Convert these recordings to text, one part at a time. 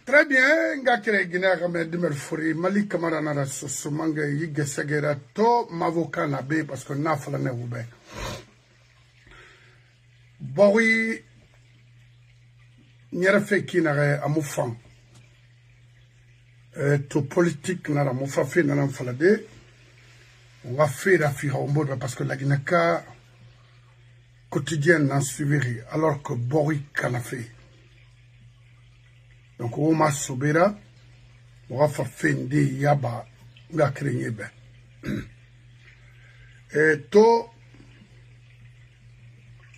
Très bien, ngakere Guinée Gamé Dimer Fouri, Mali Kamara Nara Sosumange, Yige Segera, To, Mavoka Nabe, parce que Nafala ne vous bet. Bori, Nyerefe Kinare, Amoufan. To politique, Nara Moufafi, Nara Falade. On va faire la fille au mode parce que la Guinée quotidienne n'en suivirait, alors que Bori Kanafé. Donc, on m'a soubera, on va faire fendi yaba, on va créer ben. Et to,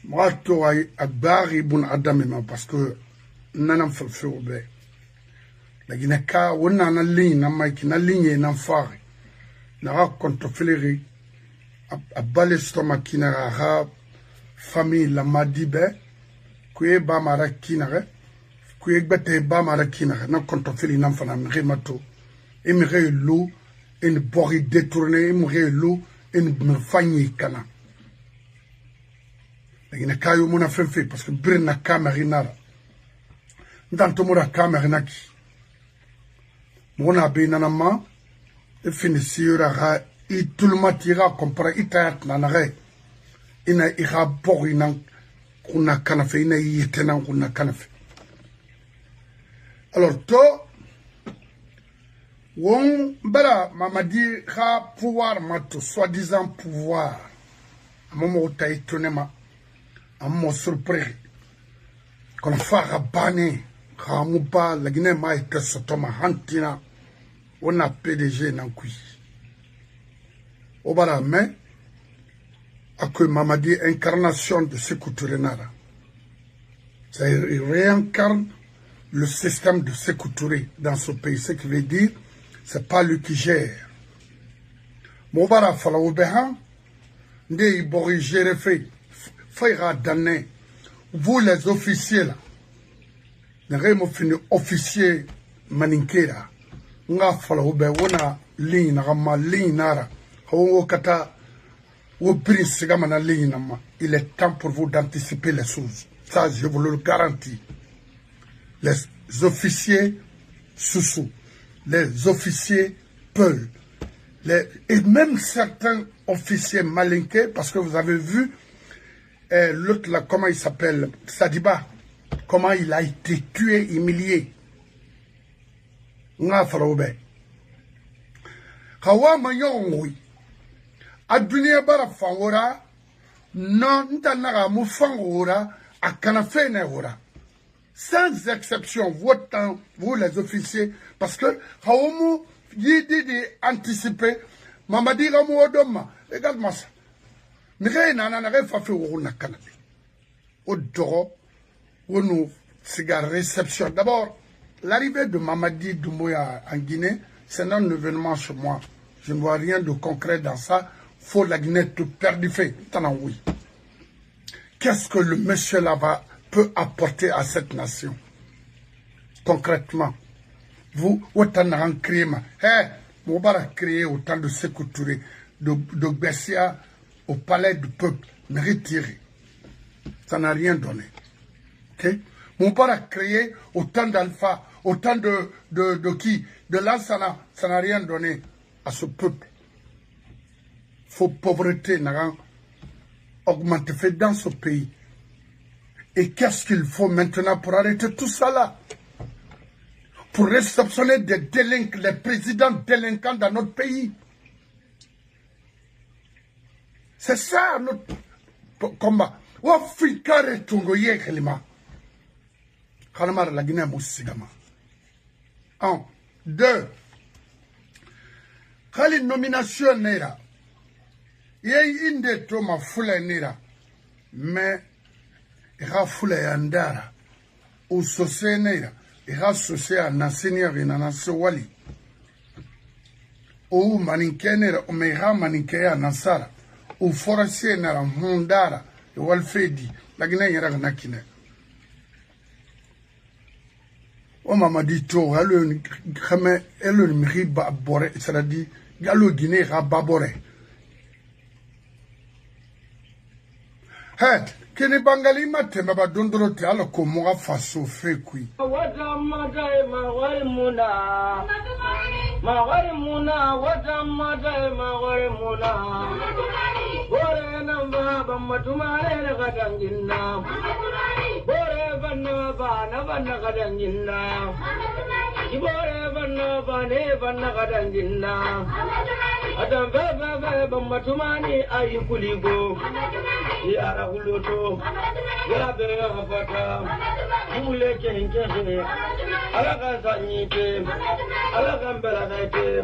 moi, to a bari bon adamima parce que nanam fait au ben. La Guinée-Ka, on a une ligne, na ligne, na phare. Na ra contre-fléri, a balé stomac qui n'a ra famille la madibe, qui ba mara kinare. Kuye gbete ba mara kina na kontofili na mfana mremato emre lu en bori détourné emre lu en mfanyi kana ngina kayo mona fenfe parce que birna kamera nara ndanto mura kamera naki mona be nanama e finissira ga itulmatira compara itayat nanare ina ira bori nan kuna kana fe ina yitena kuna kana fe. Alors, to, on bara Mamadi ha pouvoir mato, soi-disant pouvoir. À un moment où t'as étonné ma, à un moment surpris. Qu'on a fait rabaner, Ramouba, la Guinée m'a été sotoma, Hantina, on a PDG Nankui. Au bara, mais, à que Mamadi incarnation de ce Kouturenara. Ça réincarne le système de Sékou Touré dans ce pays, ce qui veut dire, c'est pas lui qui gère. Moubara Falaoubehan, Ndé Ibori gère fait, Fayra Dané, vous les officiers là, n'avez-vous fini officier Maninkera, Nga Falaoube, Wona ligne, Rama ligne nara, Hawo Kata, Wo Prince Gamana ligne nama, il est temps pour vous d'anticiper les choses. Ça, je vous le garantis. Les officiers Soussou, les officiers Peul, et même certains officiers malinqués, parce que vous avez vu l'autre là, comment il s'appelle, Sadiba, comment il a été tué, humilié. Nga faroube. Kawa mayongui. Adunia bara fangora, non ntanaga mufangora, akanafene ora. Sans exception, vous les officiers, parce que Haomu yidi di anticiper, Mamadi Ramou Odoma, regarde-moi ça. Mire nana na fa fe wo na Canada. Odoro, où nous cigare réception. D'abord, l'arrivée de Mamadi Doumbouya en Guinée, c'est un événement chez moi. Je ne vois rien de concret dans ça. Faut la Guinée tout perdre du fait. Oui. Qu'est-ce que le monsieur là-bas peut apporter à cette nation concrètement? Vous, autant en créer, vous avez créé autant de Sékou Touré, de Bessia au palais du peuple, mais retiré. Ça n'a rien donné. Okay? Vous avez créé autant d'alpha, autant de qui? De Lansana, ça n'a rien donné à ce peuple. Faut pauvreté n'a augmenté fait dans ce pays. Et qu'est-ce qu'il faut maintenant pour arrêter tout ça là? Pour réceptionner des délinquants, les présidents délinquants dans notre pays. C'est ça notre combat. Ouafikare tungoye kelima. Kalamar la Guinée moussigama. 1. 2. Kali nomination nera. Yé inde to ma fula nera. Mais ira fula yandara. Ou sosé nera. Ira sosé a nasenia vinana wali. Ou maninke nera. Ou meira maninke ya nasara. Ou forestier nera mundara. E walfedi. La Guinée yera nakine. O mama dit to alo khame elo mi ba bore c'est-à-dire galo Guinée ra babore. Kini bangali matema ba dondoro te ala ko mo faso fe kui. Wata mata magwari muna. Magwari muna wata mata magwari muna. Bore namba bambatumare na kadangina. Bore banna banna kadangina. Bore banna ne kadangina. Adam baba bambatumani ayukuligo. Yara huluto. Ya be afata. Mule kenke. Alaka sanyite. Alaka mbelagaite.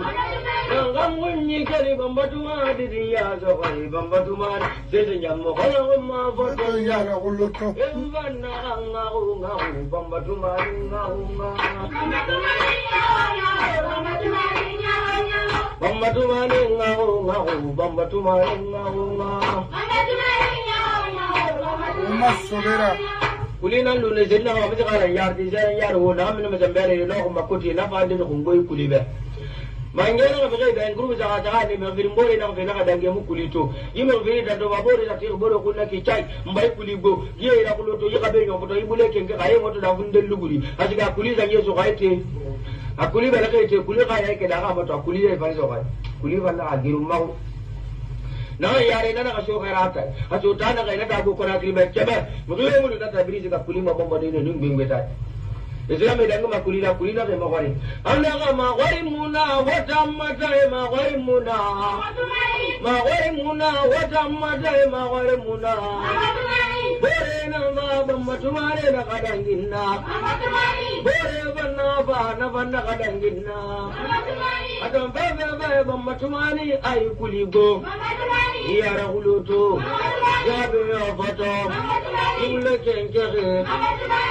Ngangunyi kali bambatuma didiya zokai bambatuma sede nyammo kono ma foto yara huluto. Embanna ngau bambatuma ngau. Bambatuma ngau bambatuma ngau. Uma sobera. Kulina lune zedna ma mutaka yar di yar wo na min mazambere no ma kuti na fa din kungoy kulibe. Mangena na bagai ben group za ta ni me vimbore na fena dange mu kulito. Yime viri da do babore da tir boro kunna ki chai mbai kuligo. Ye ira kuloto ye kabe nyo foto ibule kenge kaye moto da fundel luguri. Asiga kuliza yeso kaite. Akuli bala kaite kuli kaya ke da ga moto akuli ye bari so kai. Kuli bala agiru mau. Na yare na ka shoka rata ato ta na ga na ta go kona kribe kebe mu dole mu da ta biri ka kuli ma bomba de ne ngbe ngeta Islam idangu makulina kulina ke magwari anaga magwari muna watamata magwari muna watamata magwari muna bore na baba matumare na kadangina bore banna kadangina adam baba matumani ay kuligo yara huluto yabe foto ibule kenkere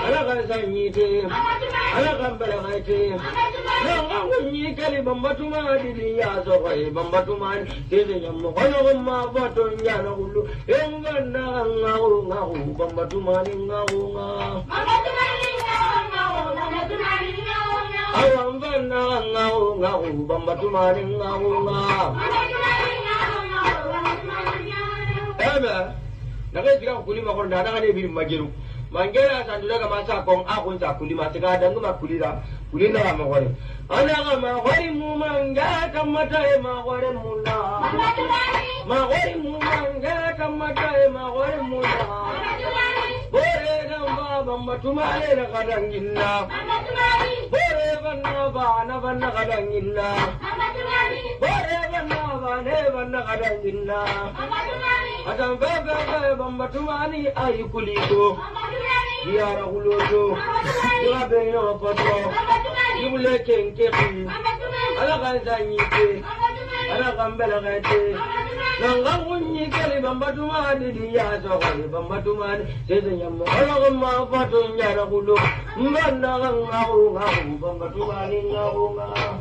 alaga sanyite alaga mbelagaite ngangunyi kali bambatuma didiya zokai bambatuma tede nyammo kono ma foto nyana hulu engana ngau bambatuma ngau awam banna ngau bambatuma ngau Ema, naga jira kulima ko ndana ne bi majiru. Mangera sandula ga masa kon akun sa kulima tiga dangu makulira. Kulina ma gore. Ana ga ma gore mu manga kamata e ma gore muna. Ma gore mu manga kamata e ma gore muna. Bore na baba matumare na kadangina. Bore banna kadangina. Bore banna kadangina. Adam baba bambatumani ay kuliko yara huloto yabe no foto ibule kenke ala ganzanyite ala gambela gate nangangunyi kali bambatumani diya so bambatumani sede nyammo ala ma foto nyara hulo mbanna ngau bambatumani ngau ngau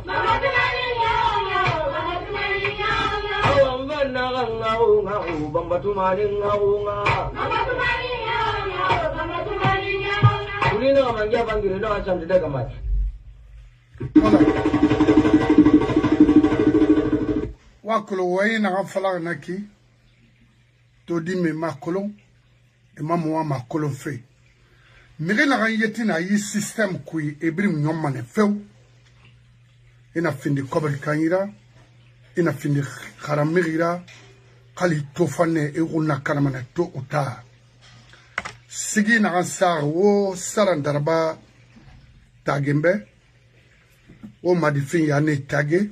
bambatumani ngau kulina mangia bangire no asante daga mai wakolo wayi na gafala naki to di me makolo e mamu wa makolo fe mire na yeti na yi system kui ebrim nyoma ne few ina findi kobel kanyira ina findi kharamigira kali tofane e una kanamana to uta sigi na ansar wo sarandarba tagembe o madifin ya ne tage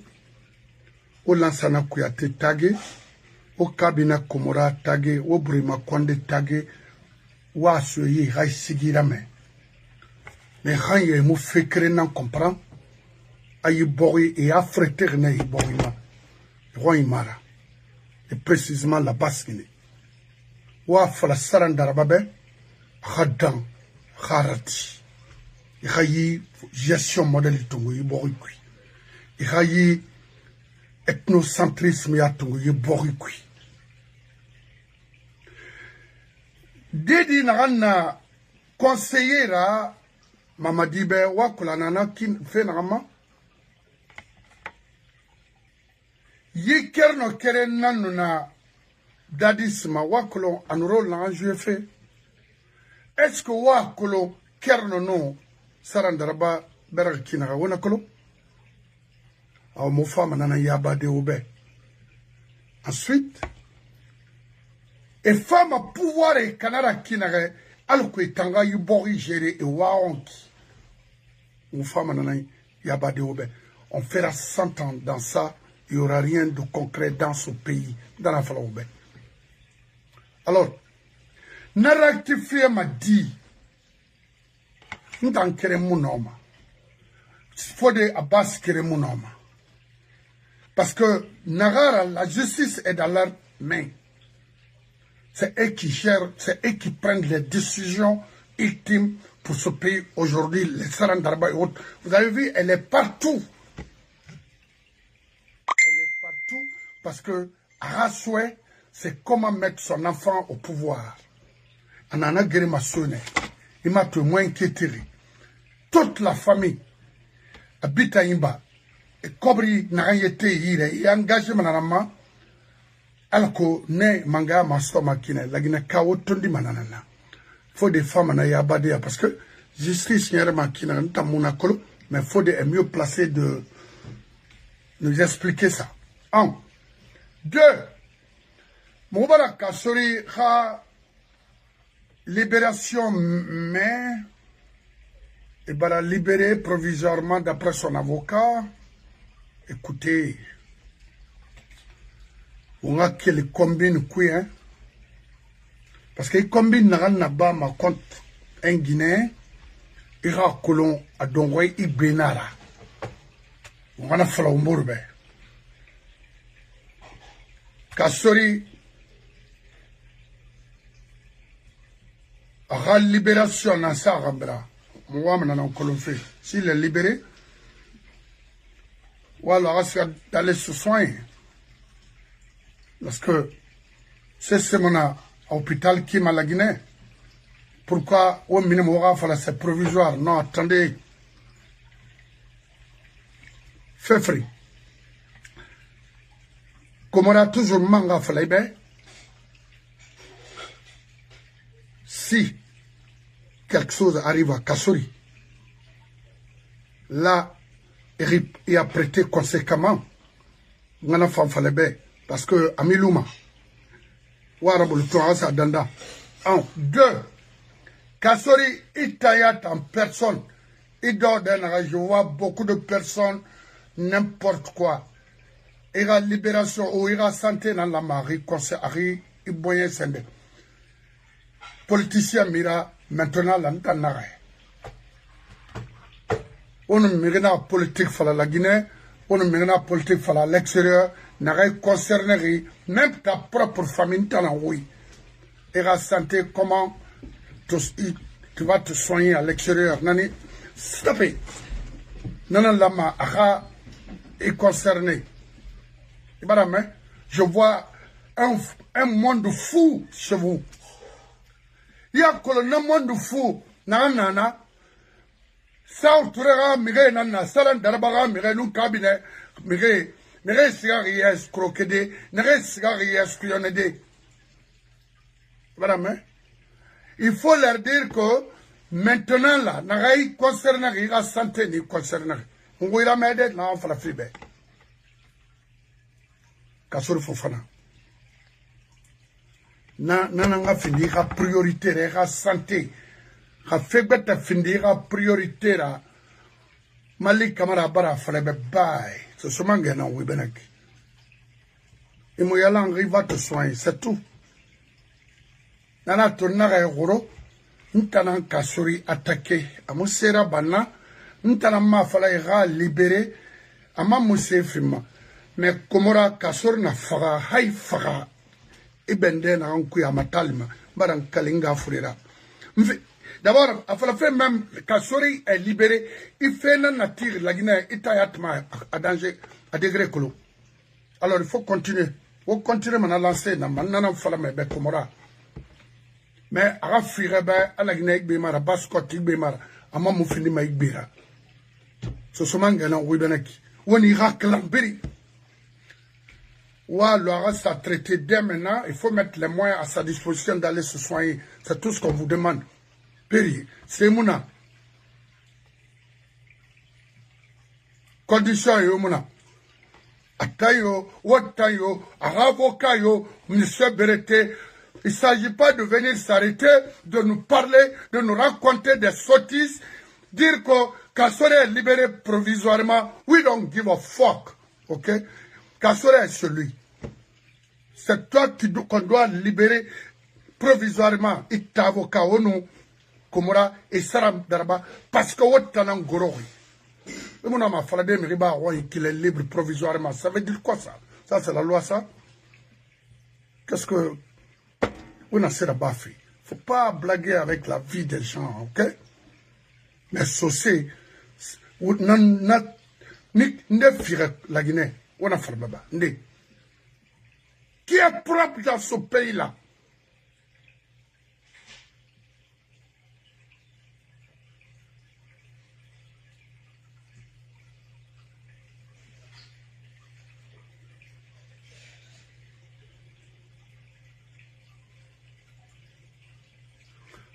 o lansana kuyate tage o kabina komora tage o burima konde tage wa soyi hay sigira me khanye mu fikre nan comprend ay bori et affréter na y bori ma roi mara et précisément la baskine wa fala sarandarba khadam kharati khayi gestion modèle tongo yi bori kui khayi ethnocentrisme ya tongo yi bori kui dedi na conseillera mamadibe wakula nana kin fenama yi kerno kere nanu na dadisma wakulo anuro na joué fait est-ce que wa kolo kerno no sarandaraba berak kinaga wona kolo aw mo fama nana yaba de obe ensuite et femme à pouvoir et canara kinaga alko tanga yubori gérer et waonki mo fama nana yaba de obe on fera 100 ans dans ça, il n'y aura rien de concret dans ce pays, dans la Falaoube. Alors, narratif m'a dit, nous t'en querons mon homme. Il faut de Abbas querer mon homme. Parce que Nagara, la justice est dans leurs mains. C'est eux qui gèrent, c'est eux qui prennent les décisions ultimes pour ce pays aujourd'hui, les Sarandarba et autres. Vous avez vu, elle est partout. Parce que Arasoué, c'est comment mettre son enfant au pouvoir. On en a guéri ma sonne. Il m'a tout moins inquiété. Toute la famille habite à Imba. Et Kobri n'a rien été, il est engagé manama. Alko ne manga mastoma kine. La guine kao tondi manana. Faut des femmes na yabadia. Parce que justice n'y makina n'ta monakolo. Mais faut des mieux placés de nous expliquer ça. 1. 2. Moubarak Kassori a libération, mais il va la libérer provisoirement d'après son avocat. Écoutez, on a qu'il combine quoi, hein? Parce qu'il combine n'a ma compte un Guinéen, il y a colon à Dongway Ibbenara. On a fait le mourbe. Kassori a la libération dans sa rambra. Moi, je n'en colon fait. S'il est libéré, voilà, on va d'aller se soigner. Parce que c'est mon hôpital qui m'a la Guinée. Pourquoi au minimum c'est provisoire? Non, attendez. Fais free. Comme on a toujours manga falaibe, si quelque chose arrive à Kassori, là, il a prêté conséquemment, on a fait falaibe, parce que Amilouma, Warabul Torasa Danda. 1. 2. Kassori, il taillat en personne. Il dort dans la je vois beaucoup de personnes, n'importe quoi. Il y a libération ou il y a santé dans la marée, conseil Harry, il boye sende. Politicien mira maintenant l'antanare. On ne mira politique fala la Guinée, on ne mira politique fala l'extérieur, n'a concerné même ta propre famille t'en oui. Il y a santé comment tu vas te soigner à l'extérieur. Nani, stoppez. Nana lama aha est concerné. Je vois un monde fou chez vous. Il y a un monde fou. Nana, ça autourera, mire, nana, salan darabaga, mire, nous cabinet, mire, sigari escroqué, mire, sigari espionné. Il faut leur dire que maintenant là, n'aille concerné la santé ni concerné. On va y la mettre là, on va la fibre. Kassori Fofana. Nananga findi ka priorité la santé. Ka fegbeta findi ka priorité la Mali Kamara bara falebe bay. Ce somange na wibenaki. Et moi yalang va te soigner, c'est tout. Nana tonnaga yoro. Ntana Kassori attaqué. Amusera bana. Ntana ma fala ira libéré. Ama mousse fima. Mais Komora Kassori na faga, hay faga, ibende na ankuya matalma, baran kalinga furira. D'abord, à la fin même, Kassori est libéré, il fait un nature, la Guinée, itayatma à danger, à degré colo. Alors il faut continuer. Il faut continuer à lancer, maintenant, fala me be Komora. Mais à la fire, à la Guinée, Bimara, Baskot, Bimara, à ma moufini ma Ibira. Ce sont mangana, oui, benaki. On ira clambiri. Ouais, le reste à traiter dès maintenant. Il faut mettre les moyens à sa disposition d'aller se soigner. C'est tout ce qu'on vous demande. peri c'est muna condition yo muna atayo watayo avocat yo monsieur Berete. Il ne s'agit pas de venir s'arrêter, de nous parler, de nous raconter des sottises, dire que Kassore est libéré provisoirement. We don't give a fuck, ok? Kassore est celui. C'est toi qu'on doit libérer provisoirement. Et ta avocat, Ono, Komora et Saram Daraba, parce que Wotanan Gorori. Et mon ami a fallu qu'il est libre provisoirement. Ça veut dire quoi ça? Ça, c'est la loi, ça? Qu'est-ce que. On a fait la baffe. Il ne faut pas blaguer avec la vie des gens, ok? Mais c'est la Guinée, on a fait baba. Qui est propre dans ce pays-là?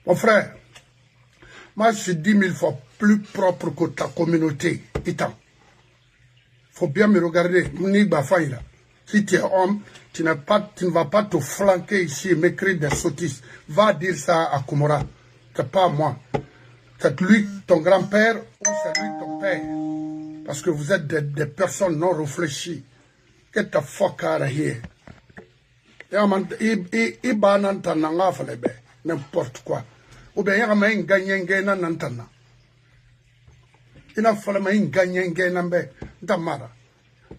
Mon frère, moi je suis 10 000 fois plus propre que ta communauté. Il faut bien me regarder. Si tu es homme, tu ne vas pas te flanquer ici et m'écrire des sottises. Va dire ça à Komora. C'est pas à moi. C'est lui ton grand-père ou c'est lui ton père. Parce que vous êtes des personnes non réfléchies. Get the fuck out of here. N'importe quoi. Ou bien, il y a un gagnant nantana. Il a fallu un gagnant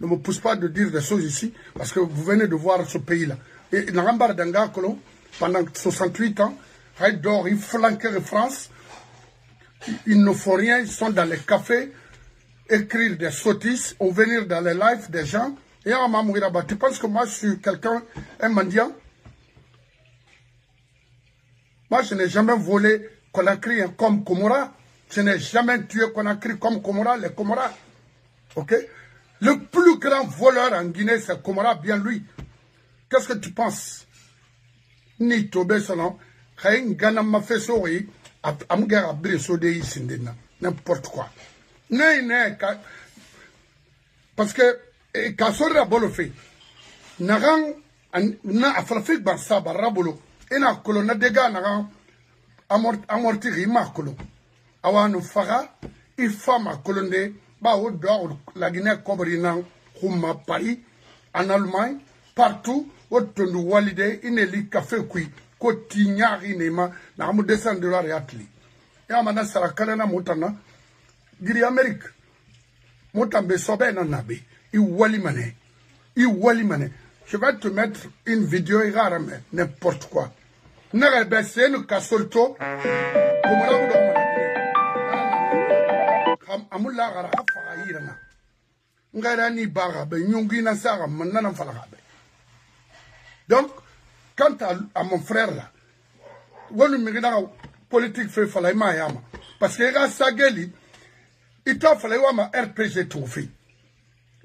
ne me pousse pas de dire des choses ici, parce que vous venez de voir ce pays-là. Et Narambar Dangakolo, pendant 68 ans, ils flanquent la France. Ils ne font rien, ils sont dans les cafés, écrire des sottises, ou venir dans les lives des gens. Et à Mamouiraba, tu penses que moi je suis quelqu'un, un mendiant? Moi, je n'ai jamais volé Conakry comme Komora. Je n'ai jamais tué Conakry comme Komora, les Komora. Ok? Le plus grand voleur en Guinée, c'est Komora, bien lui. Qu'est-ce que tu penses? Ni Tobé Sonon, Khaïn Gana Mafesori, Amgara Brisodei Sindina. N'importe quoi. Parce que, Kassore Bolo fait. Naran, na Afrafik Barsaba Rabolo. Ina kolo na dega na amorti rima kolo awanu faga ifama kolonde ba o do la Guinée cobrina khuma Paris en Allemagne partout o tondu walide ineli café kui ko tinyari nema na mu descendre la réatli ya mana sara kala na mutana giri Amérique mutambe sobe na nabe I wali mane je vais te mettre une vidéo irarame n'importe quoi. N'a baissé le cassolto. Amula Rafa Irana. Ngarani Barabe, Nyungina Sara, Manana Falabe. Donc, quant à mon frère là, on me regarde politique fait fallait Mayama. Parce que là, Sageli, il t'a fallu ma RPG tout fait.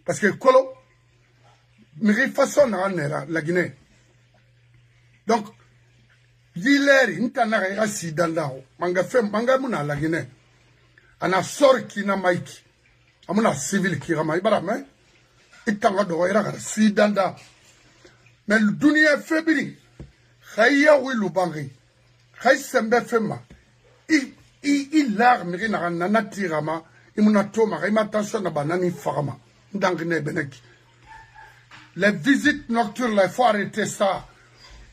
Parce que Kolo, me façon la Guinée. Donc, Gileri, n'tana ya si dandao. Manga muna la Guinée. Ana sor ki na maiki. Amuna civil ki rama ibarame. Itanga do ira si danda. Mais le dunia febri. Khaya wilu bangi. Khay sembe fema. I larme rina na tirama. Imuna toma ima tension na banani farama. Ndangne beneki. Les visites nocturnes, il faut arrêter ça.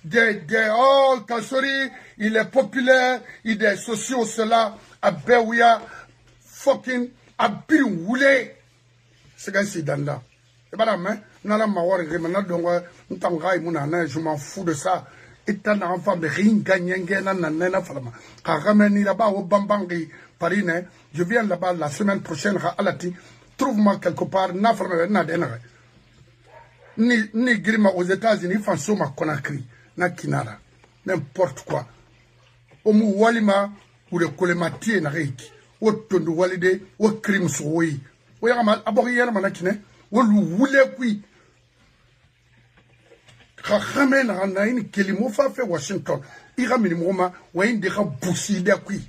Oh, Kassori, il est populaire, il est sociaux, cela, à Bewia, fucking, à Biroulé. C'est comme si Danda. Et bien là, nala mawar remana donga, n'tanga imuna, je m'en fous de ça. Et t'as un enfant, mais rien gagne, nana falama. Quand ramène là-bas au Bambangi, Paris, je viens là-bas la semaine prochaine, à Alati, trouve-moi quelque part, n'a falama, n'a d'énergie. Ni grima aux États-Unis, fanso ma Conakry, na Kinara, n'importe quoi. Omu walima, ou le kolemati na reiki, ou tondu walide, ou crime soui. Ou yama, aborière manakine, ou l'oule kui. Khamen rana in kelimo fa fe Washington. Ira minimuma, ou in deka boussi de kui.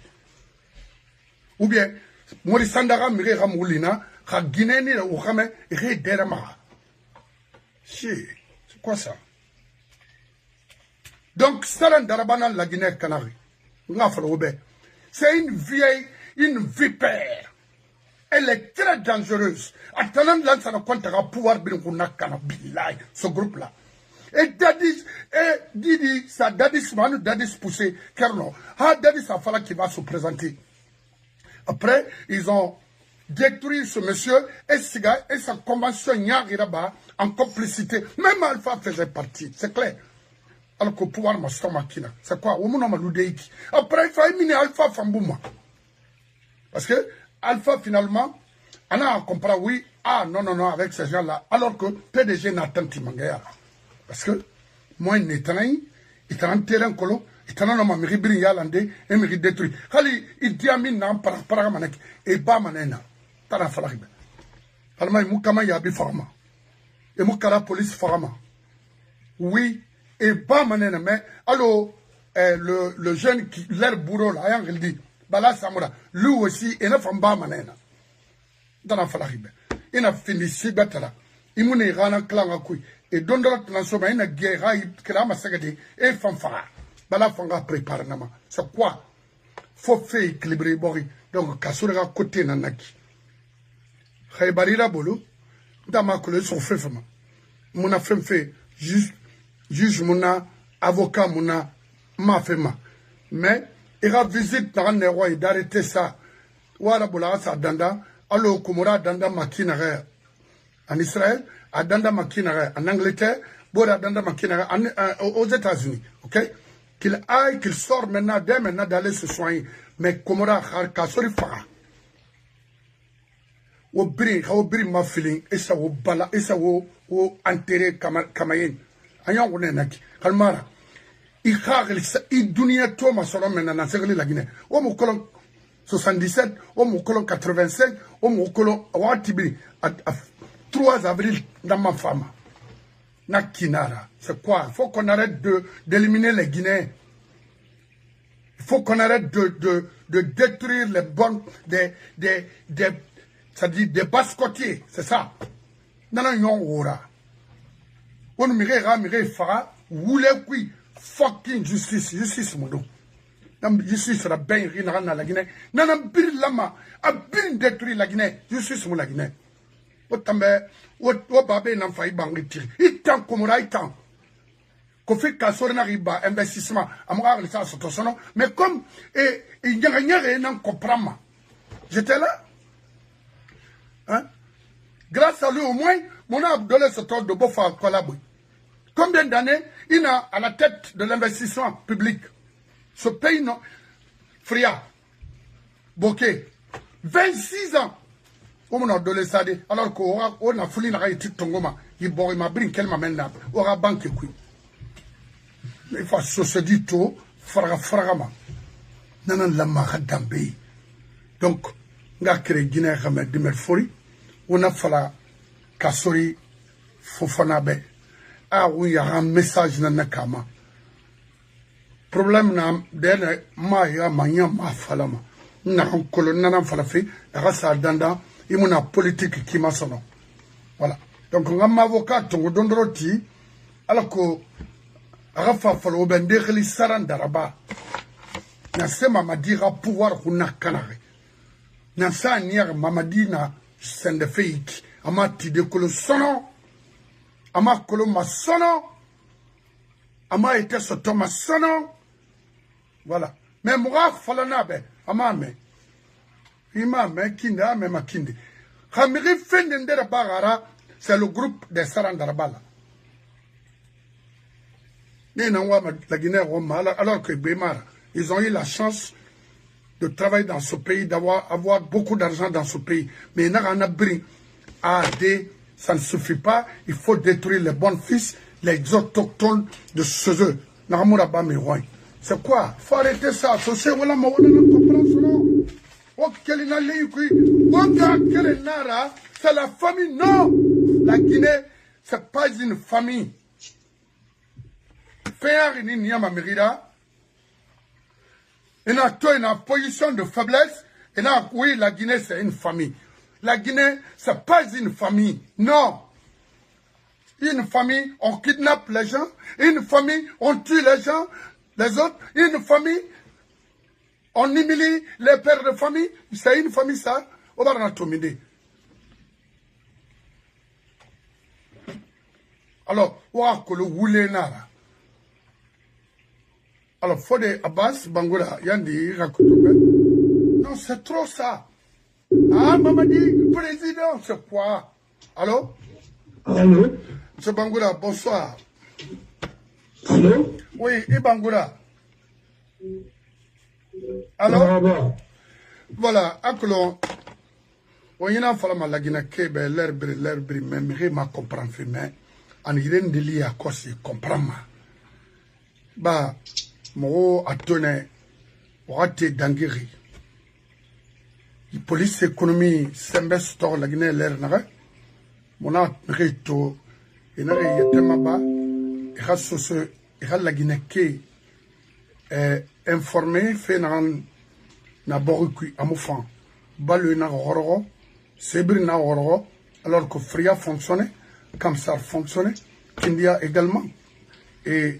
ou bien Mori Sandara mire Ramoulina, ha Guinéni ou Rame, Ré Derama. C'est quoi ça? Donc, Saran Darabana, la Guinée Canari. C'est une vieille, une vipère. Elle est très dangereuse. Attendant là, ça ne comptera pouvoir ce groupe-là. Et Dadis, Didi, ça Dadis, Manu Dadis poussé, Kerno. Ah, Dadis, ça fallait qu'il va se présenter. Après, ils ont détruit ce monsieur et sa convention Nyagiraba en complicité. Même Alpha faisait partie, c'est clair. Alors que le pouvoir m'a stomaqué. C'est quoi? Après, il faut éliminer Alpha Fambouma. Parce que Alpha, finalement, on a compris, oui, ah non, avec ces gens-là. Alors que PDG n'attend pas. Parce que moi, il est en terrain colo, il est en mairie yalande et mairie détruit. Il dit à mina par paramanek et bamanena. Tana falaribe. Alma, il moukama yabi farama. Et moukara police farama. Oui. Et pas manena, mais alors le jeune qui l'air bourreau là, il dit, Bala Samoura, lui aussi, il n'a pas de manena. Dans la falaribe. Il a fini si bête là. Il m'a dit, Rana Klanga Kui. Et dans la transformation, il a guerre, il a massacré, et fanfara. Bala Fanga prépare nama. C'est quoi? Faut faire équilibrer Bori. Donc, Kasura côté Nanaki. Khaybarira Bolo, Damakole son fait femme. Mon affaire fait juste. Juge mouna, avocat mouna, ma fema. Mais, il a visité dans les rois d'arrêter ça. Ouara boula sa danda, allo kumura danda makinare en Israël, à danda makinare en Angleterre, boura danda makinare aux États-Unis. Ok? Qu'il aille, qu'il sort maintenant, dès maintenant d'aller se soigner. Mais kumura kasori fara. Ou bri ma feeling, et ça ou bala, et ça ou enterré kamayen. Ayon naki kalmara i khagli i dunia to ma solo mena na segli la Guinée o mo kolon 77 o mo kolon 85 o mo kolon watibri 3 avril dans ma femme na kinara. C'est quoi? Faut qu'on arrête d'éliminer les Guinéens. Il faut qu'on arrête de détruire les bonnes c'est-à-dire des basse-côtiers, c'est ça. Nana yon ora. On mire fara, woulé qui fucking justice modo. Justice la ben rina la Guinée. Nanam bir lama, a bin détruit la Guinée, justice mon la Guinée. Otambe, o babé n'en failli bangi tiri. Itan komora itan. Kofi kasore na riba investissement, amoura ça sotosono. Mais comme il y a rien n'en comprend. J'étais là. Hein? Grâce à lui au moins, mon a donné ce temps de Bofa Kolabou. Combien d'années il a à la tête de l'investissement public? Ce pays, non, Fria, Bokeh, 26 ans. On a donné ça, alors qu'on a foulé la réalité de Tongoma. Il m'a brin quel m'amène là. On a banque qui. Il faut se dire tout, fragama. Nanan lama dambe. Donc, on a créé Guinée Ramed de Melfori. On a fait la Kassori Fofanabe. Ah oui, il y a un message dans le kama. Problème na dene ma ya manya ma falama. Na kolon na falafi, rasa danda, imuna politique qui m'a sono. Voilà. Donc on a un avocat ton dondroti alors que rafa falo ben de saran daraba. Na sema madira pouvoir kuna kanare. Na sa nier mamadina sende fake amati de kolo sono. Ama koloma sono, ama était ce Thomas sono, voilà. Mais moi falanabe, ama me, ima me kinda me makindi. Kamiri fendende de bagara, c'est le groupe des Sarandarabala. La Guinée alors que Bémar, ils ont eu la chance de travailler dans ce pays, avoir beaucoup d'argent dans ce pays. Mais ils n'ont pas ça ne suffit pas, il faut détruire les bons fils, les autochtones de ce jeu. C'est quoi? Il faut arrêter ça. C'est la famille. Non! La Guinée, ce n'est pas une famille. Faire une position de faiblesse, Et là, oui, la Guinée, c'est une famille. La Guinée, c'est pas une famille. Non. Une famille, on kidnappe les gens. Une famille, on tue les gens, les autres. Une famille, on humilie les pères de famille. C'est une famille, ça. On va en tomber. Alors, alors, Fodé Abbas, Bangola, Yandi, Rakoutoube. Non, c'est trop ça. Ah, Mamadi, président, c'est quoi? Allô? Allô? M. Bangola, bonsoir. Allô? Oui, et Bangola. Allô? Voilà, Akolon. On y a fallu la Guinée, l'herbe, même, ma comprendre, mais, en y de lié à quoi c'est comprendre. Bah, moi, à tonner, rate d'angéri. La police économie, c'est un store la Guinée, l'air, mon a rito, et n'a rien été ma et a la Guinée qui est informé, fait na boricui à mon fan. Balu na horror, Sebri na horror, alors que Fria fonctionnait, comme ça fonctionnait, Kindia également, et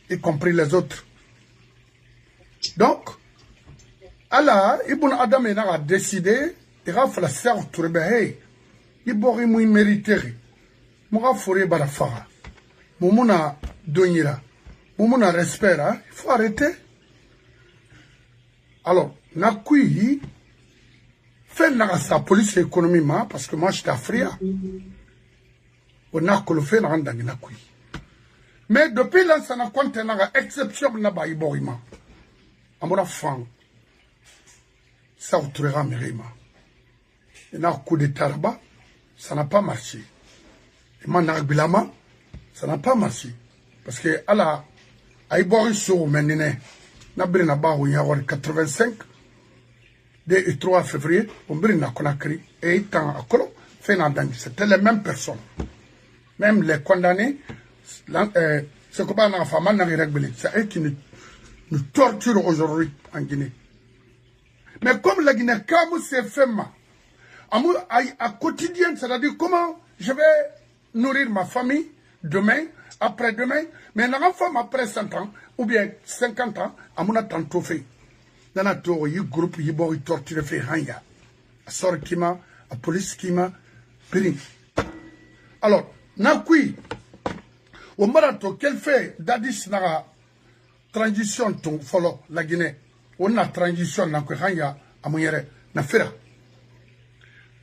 y compris les autres. Donc, alors, Ibn Adam a décidé, il a fait la serre tourbe, hey, il boit mouille mérité. Moi, forêt barafara. Moumouna donira. Moumouna respect, il faut arrêter. Alors, Nakui, fait sa police économiquement, parce que moi, j'étais affria. On a que le fait dans Nakui. Mais depuis là, ça n'a compté une exception n'a pas eu borima. À mon enfant, ça autourera Mérima. Il y a un coup de taraba, ça n'a pas marché. Et Manarbilama, ça n'a pas marché. Parce que, à la, à Iboriso, maintenant, n'a pas eu il y a 85, dès 3 février, on a Conakry, et étant à Colo, fait c'était les mêmes personnes. Même les condamnés, ce qu'on a fait, c'est eux qui nous torturent aujourd'hui en Guinée. Mais comme la Guinée, comme c'est fait, à quotidien, c'est-à-dire comment je vais nourrir ma famille demain, après-demain, mais une femme après 100 ans, ou bien 50 ans, à mon tantôt fait. Dans la tour, il y a un groupe, il y a torturé fait rien. À sort qui m'a, à police qui m'a, pris. Alors, Nakui, au marathon, quel fait Dadis n'a transition ton follow la Guinée. On a transition dans le Ranya à Mouyere, na fera.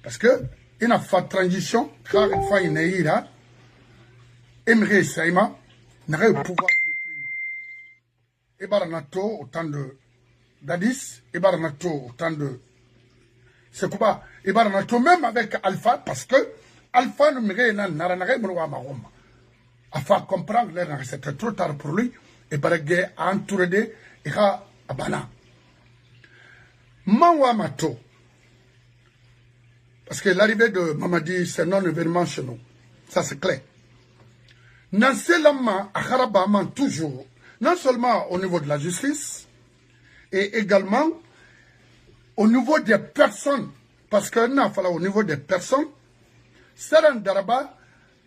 Parce que, il a fait transition, car il faut une ira, Emre Saïma, n'a pas pouvoir détruire. Et Baranato, autant de Dadis, et Baranato, autant de. C'est quoi? Et Baranato, même avec Alpha, parce que Alpha ne n'a rien à Maroma. À faire comprendre, c'était trop tard pour lui, et Baragé a entouré de Ira Abana. Mawa Mato. Parce que l'arrivée de Mamadi, c'est non événement chez nous. Ça, c'est clair. Nanselama, Akharabama, toujours, non seulement au niveau de la justice, et également au niveau des personnes, parce qu'il a fallu au niveau des personnes, Saran Daraba,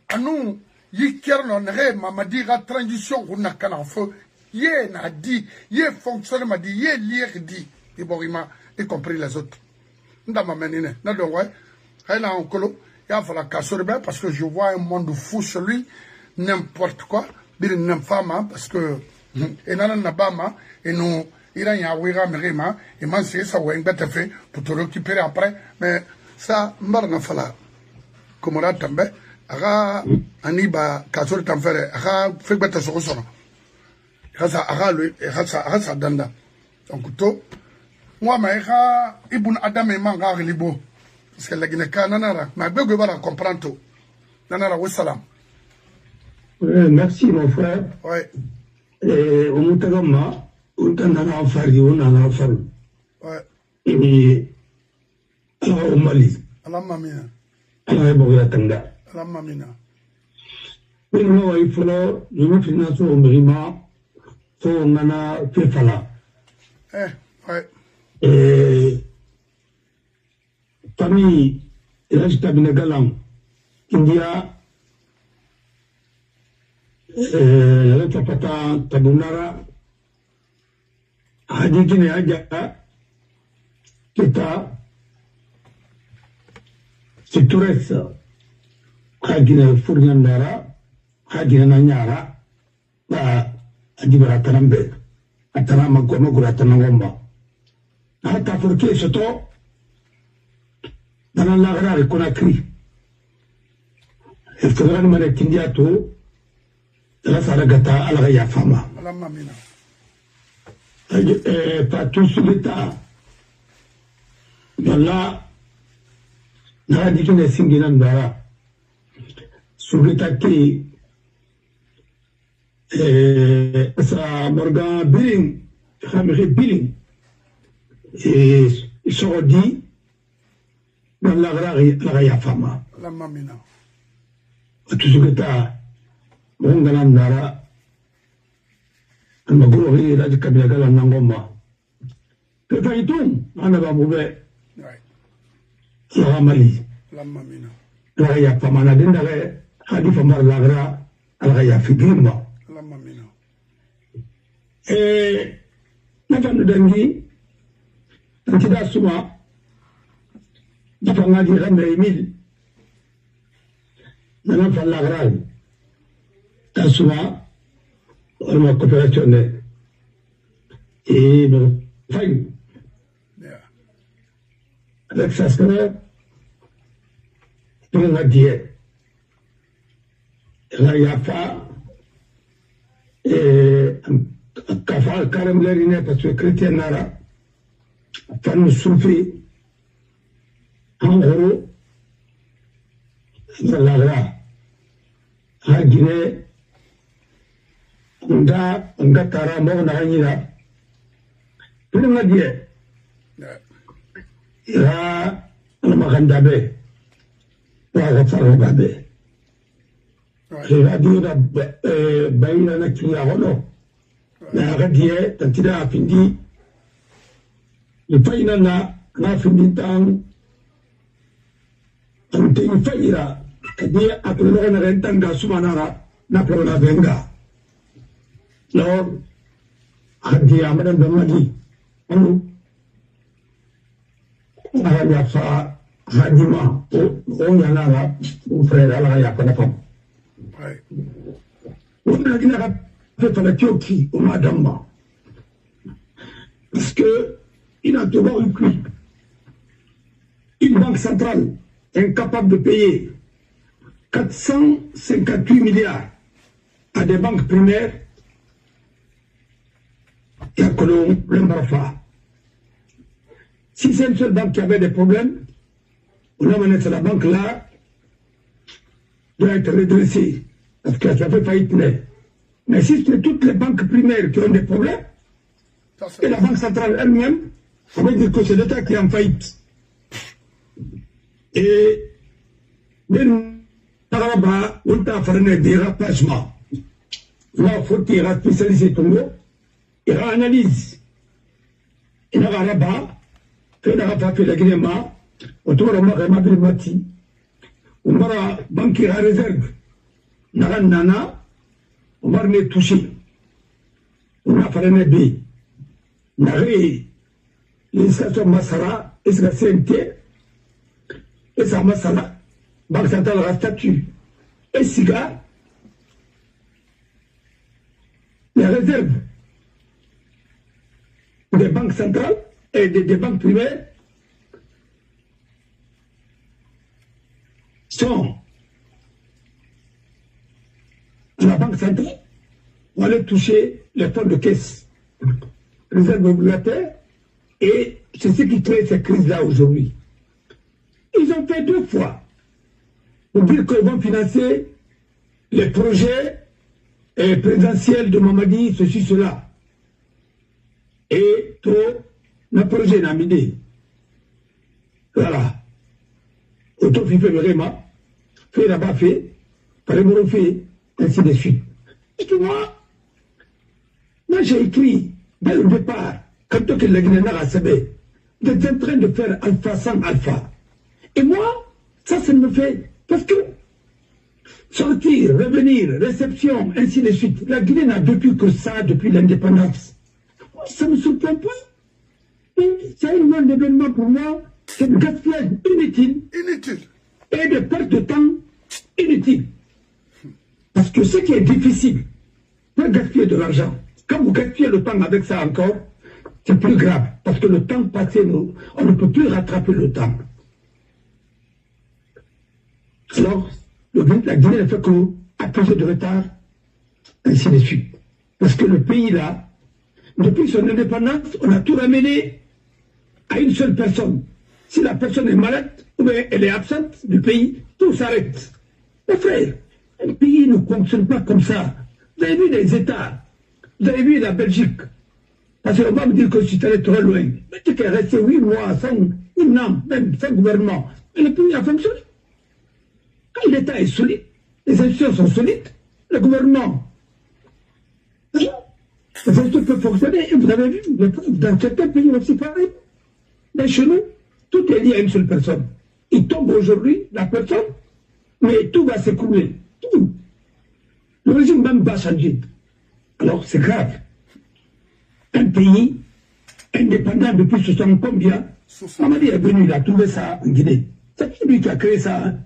à nous, Yikerno, Mamadi, la transition, on a qu'un feu, yé n'a dit, yé fonctionne, m'a dit, yé lire dit, y compris les autres. Ndama menine, n'a donc, ouais, rien en colo, il a fallu casser parce que je vois un monde fou sur lui, n'importe quoi, bir n'imfama, parce que, et nan nabama, et nous, il a un ouïra merima, et man c'est ça, ouais, bête fait, pour te récupérer après, mais ça, m'arna fala, comme on a tombé, aga, aniba, casser t'enfer, aga, fait bête sur son. Aga, lui, aga, danda. Donc, tout, moi, ma Ibn Adam et Manga Libo. Parce que la Guinée, Nanara, ma bébé va comprendre tout. Nanara, wassalam. Merci, mon frère. Oui. Et au Moutagama, on a un fari, on a un fari. Oui. Et au Mali. Alamamina. Alamamina. Alamamina. Mais non, il faut là, je me finance au Mérima, on a fait fala. Oui. Et famille Elhadji Tabine Galang India Tapata Tabunara Hadi Kine Aja Kita Situres Hagina Furnandara Hagina Nanyara Adibara Tarambe Atarama Gomogura Tanangomba Hata Furke Soto Dans la rare Conakry. Il faudra nous mettre India tout. La Saragata à la Raya Fama. Pas tout sous l'État. Voilà. N'a dit qu'on est Singinandara. Sous l'État qui. Ça Morgan Billing. Hamri Billing. Et ils sont dit. Dans la Raya Fama. La mamina. Tout ce que tu as, mon galandara, un magouri, là, du Kabiagal, en Angoma. Que fait-on? On a mauvais. La Mali. La mamina. La Raya Fama, la Dendare, Hadifamar Lagra, la Raya Figurma. La mamina. Et, la femme de Dengi, Tantida Souma, Dipanga di Rambe Emile, Nana Fallagral, Tasuma, la coopération et me faille. Avec sa sœur, pour la diète. La Yafa, et Kafa, Karem Lerine, parce que chrétien Nara, Fan Soufi, en gros, Lagra, à Guinée, on a Karamo, on a Anila. Pour le dire, il y a un Magandabe, un Farobabe. Il a dit que Baïna n'a qu'une arolo. Mais à Radier, quand il a fini, le pays n'a fini tant. Ante faira kadia apelora na rentanga sumanara na plona venga lor kadia amadan damadi anu ya fa hadima o yanara o frère ala ya kana fam on a dit na fait la Turquie au madame parce que il a devoir une banque centrale incapable de payer 458 milliards à des banques primaires, et à Colomb, l'Embarfa. Si c'est une seule banque qui avait des problèmes, on a mené la banque là, doit être redressée, parce que ça fait faillite. Mais si c'est toutes les banques primaires qui ont des problèmes, et la Banque centrale elle-même, ça veut dire que c'est l'État qui est en faillite. Et même Taraba, on t'a fait des rapprochements. Là, faut qu'il y ait spécialisé tout le monde. Il y a analyse. Il y a un rabat, il y a un fait l'agrément, on doit remarquer le mati. On va banquer à réserve. Nana, on va les toucher. On a fait un B. Nari, les stations Massara, et c'est la CNT. Et ça m'a ça Banque centrale a statut. Et SIGA, les réserves des banques centrales et des banques primaires sont à la banque centrale pour aller toucher les fonds de caisse, réserves obligataires, et c'est ce qui crée cette crise-là aujourd'hui. Ils ont fait 2 fois pour dire qu'ils vont financer les projets présidentiels de Mamadi, ceci, cela. Et tout le projet n'a mis idée. Voilà. Auto fait vraiment, fait là-bas fait, par le fait, ainsi de suite. Et tu vois, moi j'ai écrit dès le départ, quand on a Guinée a sabé, vous êtes en train de faire alpha sans alpha. Et moi, ça me fait... Parce que sortir, revenir, réception, ainsi de suite. La Guinée n'a vécu que ça depuis l'indépendance. Ça ne me surprend pas. C'est un événement pour moi, c'est un gaspillage inutile. Inutile. Et de perte de temps inutile. Parce que ce qui est difficile, pas gaspiller de l'argent. Quand vous gaspillez le temps avec ça encore, c'est plus grave. Parce que le temps passé, on ne peut plus rattraper le temps. Alors, la Guinée ne fait qu'accuser de retard, ainsi de suite. Parce que le pays là, depuis son indépendance, on a tout ramené à une seule personne. Si la personne est malade, ou bien elle est absente du pays, tout s'arrête. Mes frères, un pays ne fonctionne pas comme ça. Vous avez vu les États, vous avez vu la Belgique. Parce qu'on va me dire que je suis allé trop loin. Mais tu es resté 8 mois sans une âme, même sans gouvernement. Et le pays a fonctionné. Quand l'État est solide, les institutions sont solides, le gouvernement, les institutions peuvent fonctionner. Et vous avez vu, dans certains pays aussi pareil. Mais chez nous, tout est lié à une seule personne. Il tombe aujourd'hui, la personne, mais tout va s'écrouler. Tout. Le régime même va changer. Alors c'est grave. Un pays indépendant depuis 60 combien, Mamadi est venu, il a trouvé ça en Guinée. C'est lui qui a créé ça. Hein.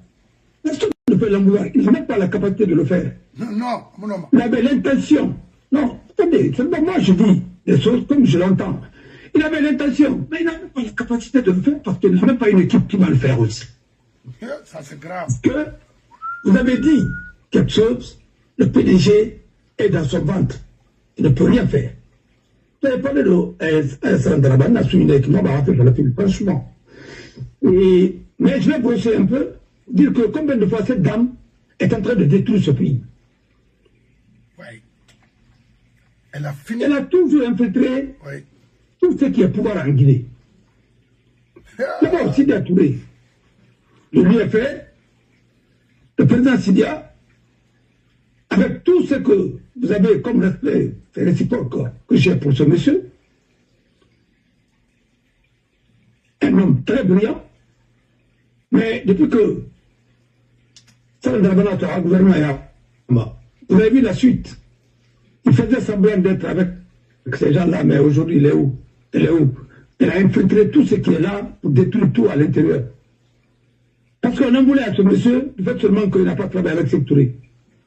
Personne ne peut l'embourgeoir. Il n'a même pas la capacité de le faire. Non. Il avait l'intention. Non, attendez, seulement moi je dis des choses comme je l'entends. Il avait l'intention, mais il n'a même pas la capacité de le faire parce qu'il n'a même pas une équipe qui va le faire aussi. Ça c'est grave. Parce que vous avez dit quelque chose, le PDG est dans son ventre. Il ne peut rien faire. Vous avez parlé de Sandraban, la souligne qui m'a rappelé dans la film, franchement. Mais je vais brosser un peu, dire que combien de fois cette dame est en train de détruire ce pays. Oui. Elle a fini. Elle a toujours infiltré tout ce qui est pouvoir en Guinée. D'abord, Sidia Touré, le l'UFR, le président Sidia, avec tout ce que vous avez comme respect, c'est réciproque que j'ai pour ce monsieur, un homme très brillant, mais depuis que Sandrabana a gouverné, vous avez vu la suite. Il faisait semblant d'être avec ces gens-là, mais aujourd'hui, il est où? Elle a infiltré tout ce qui est là pour détruire tout à l'intérieur. Parce qu'on en voulait à ce monsieur, du fait seulement qu'il n'a pas travaillé avec Touré.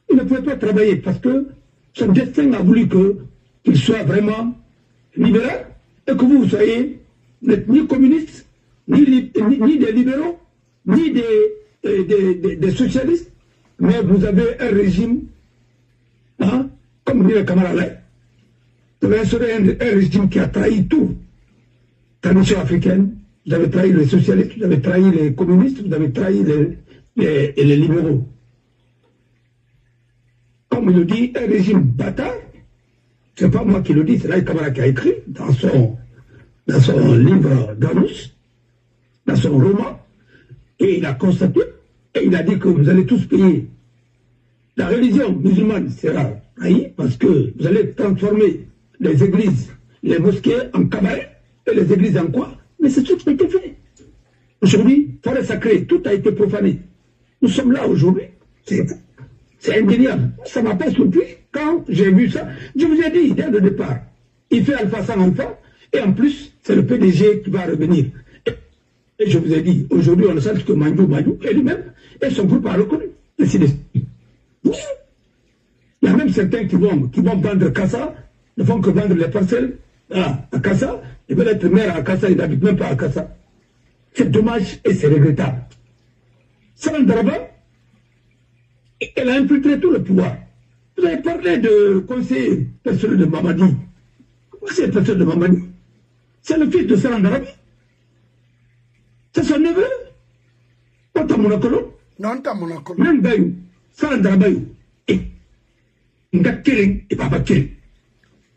Il ne pouvait pas travailler parce que son destin a voulu qu'il soit vraiment libéral et que vous soyez ni communiste, ni des libéraux, ni des socialistes, mais vous avez un régime, hein, comme dit le camarade, vous avez un régime qui a trahi tout. Tradition africaine, vous avez trahi les socialistes, vous avez trahi les communistes, vous avez trahi les libéraux. Comme il le dit, un régime bâtard, c'est pas moi qui le dis, c'est là le camarade qui a écrit dans son livre Ganous, dans son roman, et il a constaté, et il a dit que vous allez tous payer. La religion musulmane sera trahie parce que vous allez transformer les églises, les mosquées en cabarets, et les églises en quoi? Mais c'est tout ce qui a été fait. Aujourd'hui, forêt sacrée, tout a été profané. Nous sommes là aujourd'hui. C'est indéniable. Ça m'a pas surpris quand j'ai vu ça. Je vous ai dit dès le départ, il fait Alpha sans Alpha, et en plus, c'est le PDG qui va revenir. Et je vous ai dit, aujourd'hui, on ne sait que Mandjou et lui-même, et son groupe a reconnu. Oui. Il y a même certains qui vont vendre Kassa, ne font que vendre les parcelles à Kassa. Ils veulent être maire à Kassa, ils n'habitent même pas à Kassa. C'est dommage et c'est regrettable. Sandraba, elle a infiltré tout le pouvoir. Vous avez parlé de conseiller personnel de Mamadi. Conseiller personnel de Mamadi, c'est le fils de Sandraba. C'est son neveu. Pas ta monacolo. Non, ta monacolo. Même Bayou, Sandraba, et Nga Kering et Baba Kering.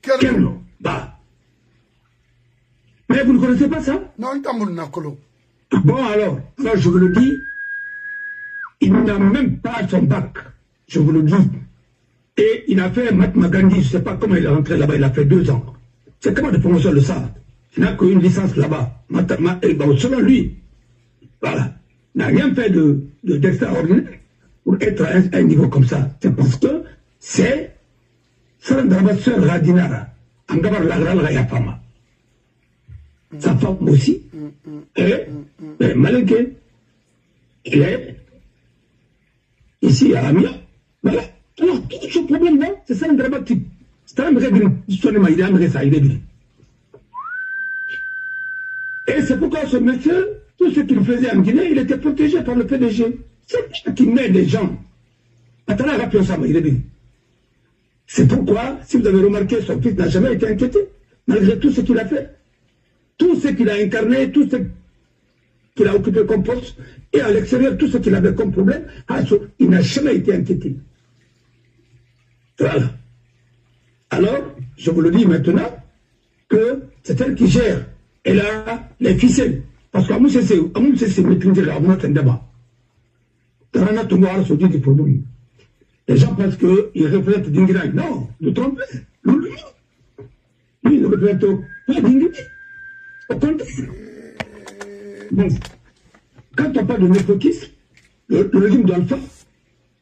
Kering, bah. Mais vous ne connaissez pas ça? Non, ta monacolo. Bon alors, je vous le dis, il n'a même pas son bac, je vous le dis. Et il a fait Mahatma Gandhi, je ne sais pas comment il est rentré là-bas, il a fait 2 ans. C'est comment de promotion le savent. Il n'a qu'une licence là-bas. Selon lui, voilà. n'a rien fait d'extraordinaire pour être à un niveau comme ça. C'est parce que c'est Sarandrabasseur Radinara, Angabar Lagral Yafama. Sa femme aussi, et Maleke, il est ici à Amia. Voilà. Alors, tout ce problème-là, c'est ça un dramatique. C'est un règle, et c'est pourquoi ce monsieur, tout ce qu'il faisait en Guinée, il était protégé par le PDG. C'est lui qui met les gens. C'est pourquoi, si vous avez remarqué, son fils n'a jamais été inquiété, malgré tout ce qu'il a fait. Tout ce qu'il a incarné, tout ce qu'il a occupé comme poste, et à l'extérieur, tout ce qu'il avait comme problème, il n'a jamais été inquiété. Voilà. Alors, je vous le dis maintenant, que c'est elle qui gère. Elle a les ficelles. Parce qu'à Moussé, c'est maîtrisé la Mouna Tendaba. Tarana Tongoara se dit du problème. Les gens pensent qu'il reflète Dingirai. Non, le trompez. Lui, il ne reflète pas Dingirai. Au contraire. Bon, quand on parle de népotisme, le régime d'Alpha,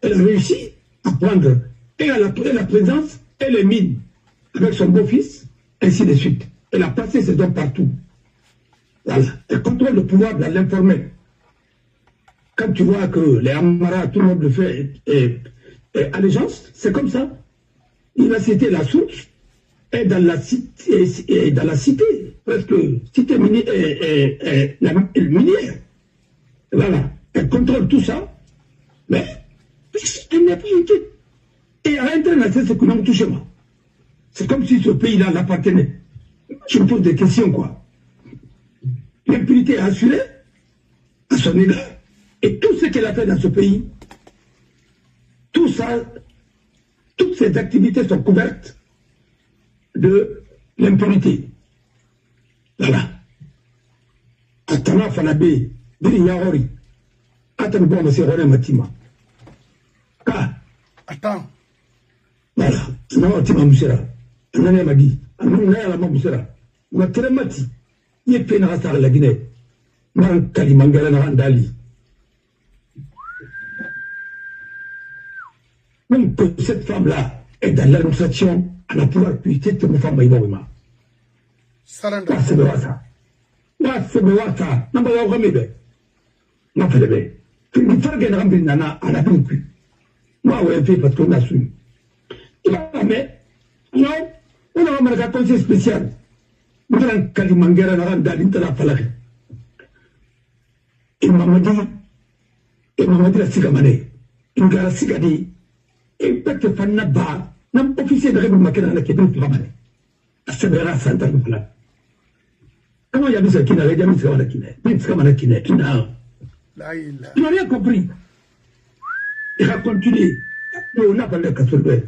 elle a réussi à prendre et à la présence et les mines avec son beau-fils, ainsi de suite. Elle a passé ses dons partout. Voilà. Elle contrôle le pouvoir de l'informel. Quand tu vois que les Amara, tout le monde le fait, et allégeance, c'est comme ça. Il a cité la source, et dans la cité, presque cité minière. Voilà. Elle contrôle tout ça, mais elle n'est pas inquiète. Et à l'intérieur, c'est ce que nous touchons. Moi. C'est comme si ce pays-là l'appartenait. Je me pose des questions, quoi. L'impunité est assurée à son égard. Et tout ce qu'elle a fait dans ce pays, tout ça, toutes ces activités sont couvertes de l'impunité. Voilà. Atana Fanabe, Diri Yahori, Atan Bon, c'est René Matima. Attends. Voilà. Non, Tima Moussera. Nana Madi. Nana Moussera. Ma Telemati. Il est pénal à la Guinée. Man Kalimangala Narandali. Même que cette femme-là est dans l'administration, elle a pouvoir puiser toute une femme maïbouima. Saranda. C'est de ça. C'est de ça. N'a pas de n'a pas de bé. Tu ne fais rien remplir nana à la plus. Moi, ouais, fait parce qu'on a su. Mais, non, on a un conseil spécial. Nous avons Kalimangara Narandali de la Falari. Et Mamadi la Sigamane. Il y a la Sigadi. Et peut-être que Fanaba, n'a pas officier de règle maquillage qui est plus ramane. À ce moment-là, Santa Nicolas. Comment il y a besoin qu'il n'avait jamais fait la Kiné? Il n'a rien compris. Il a continué. On n'a pas le cas sur le.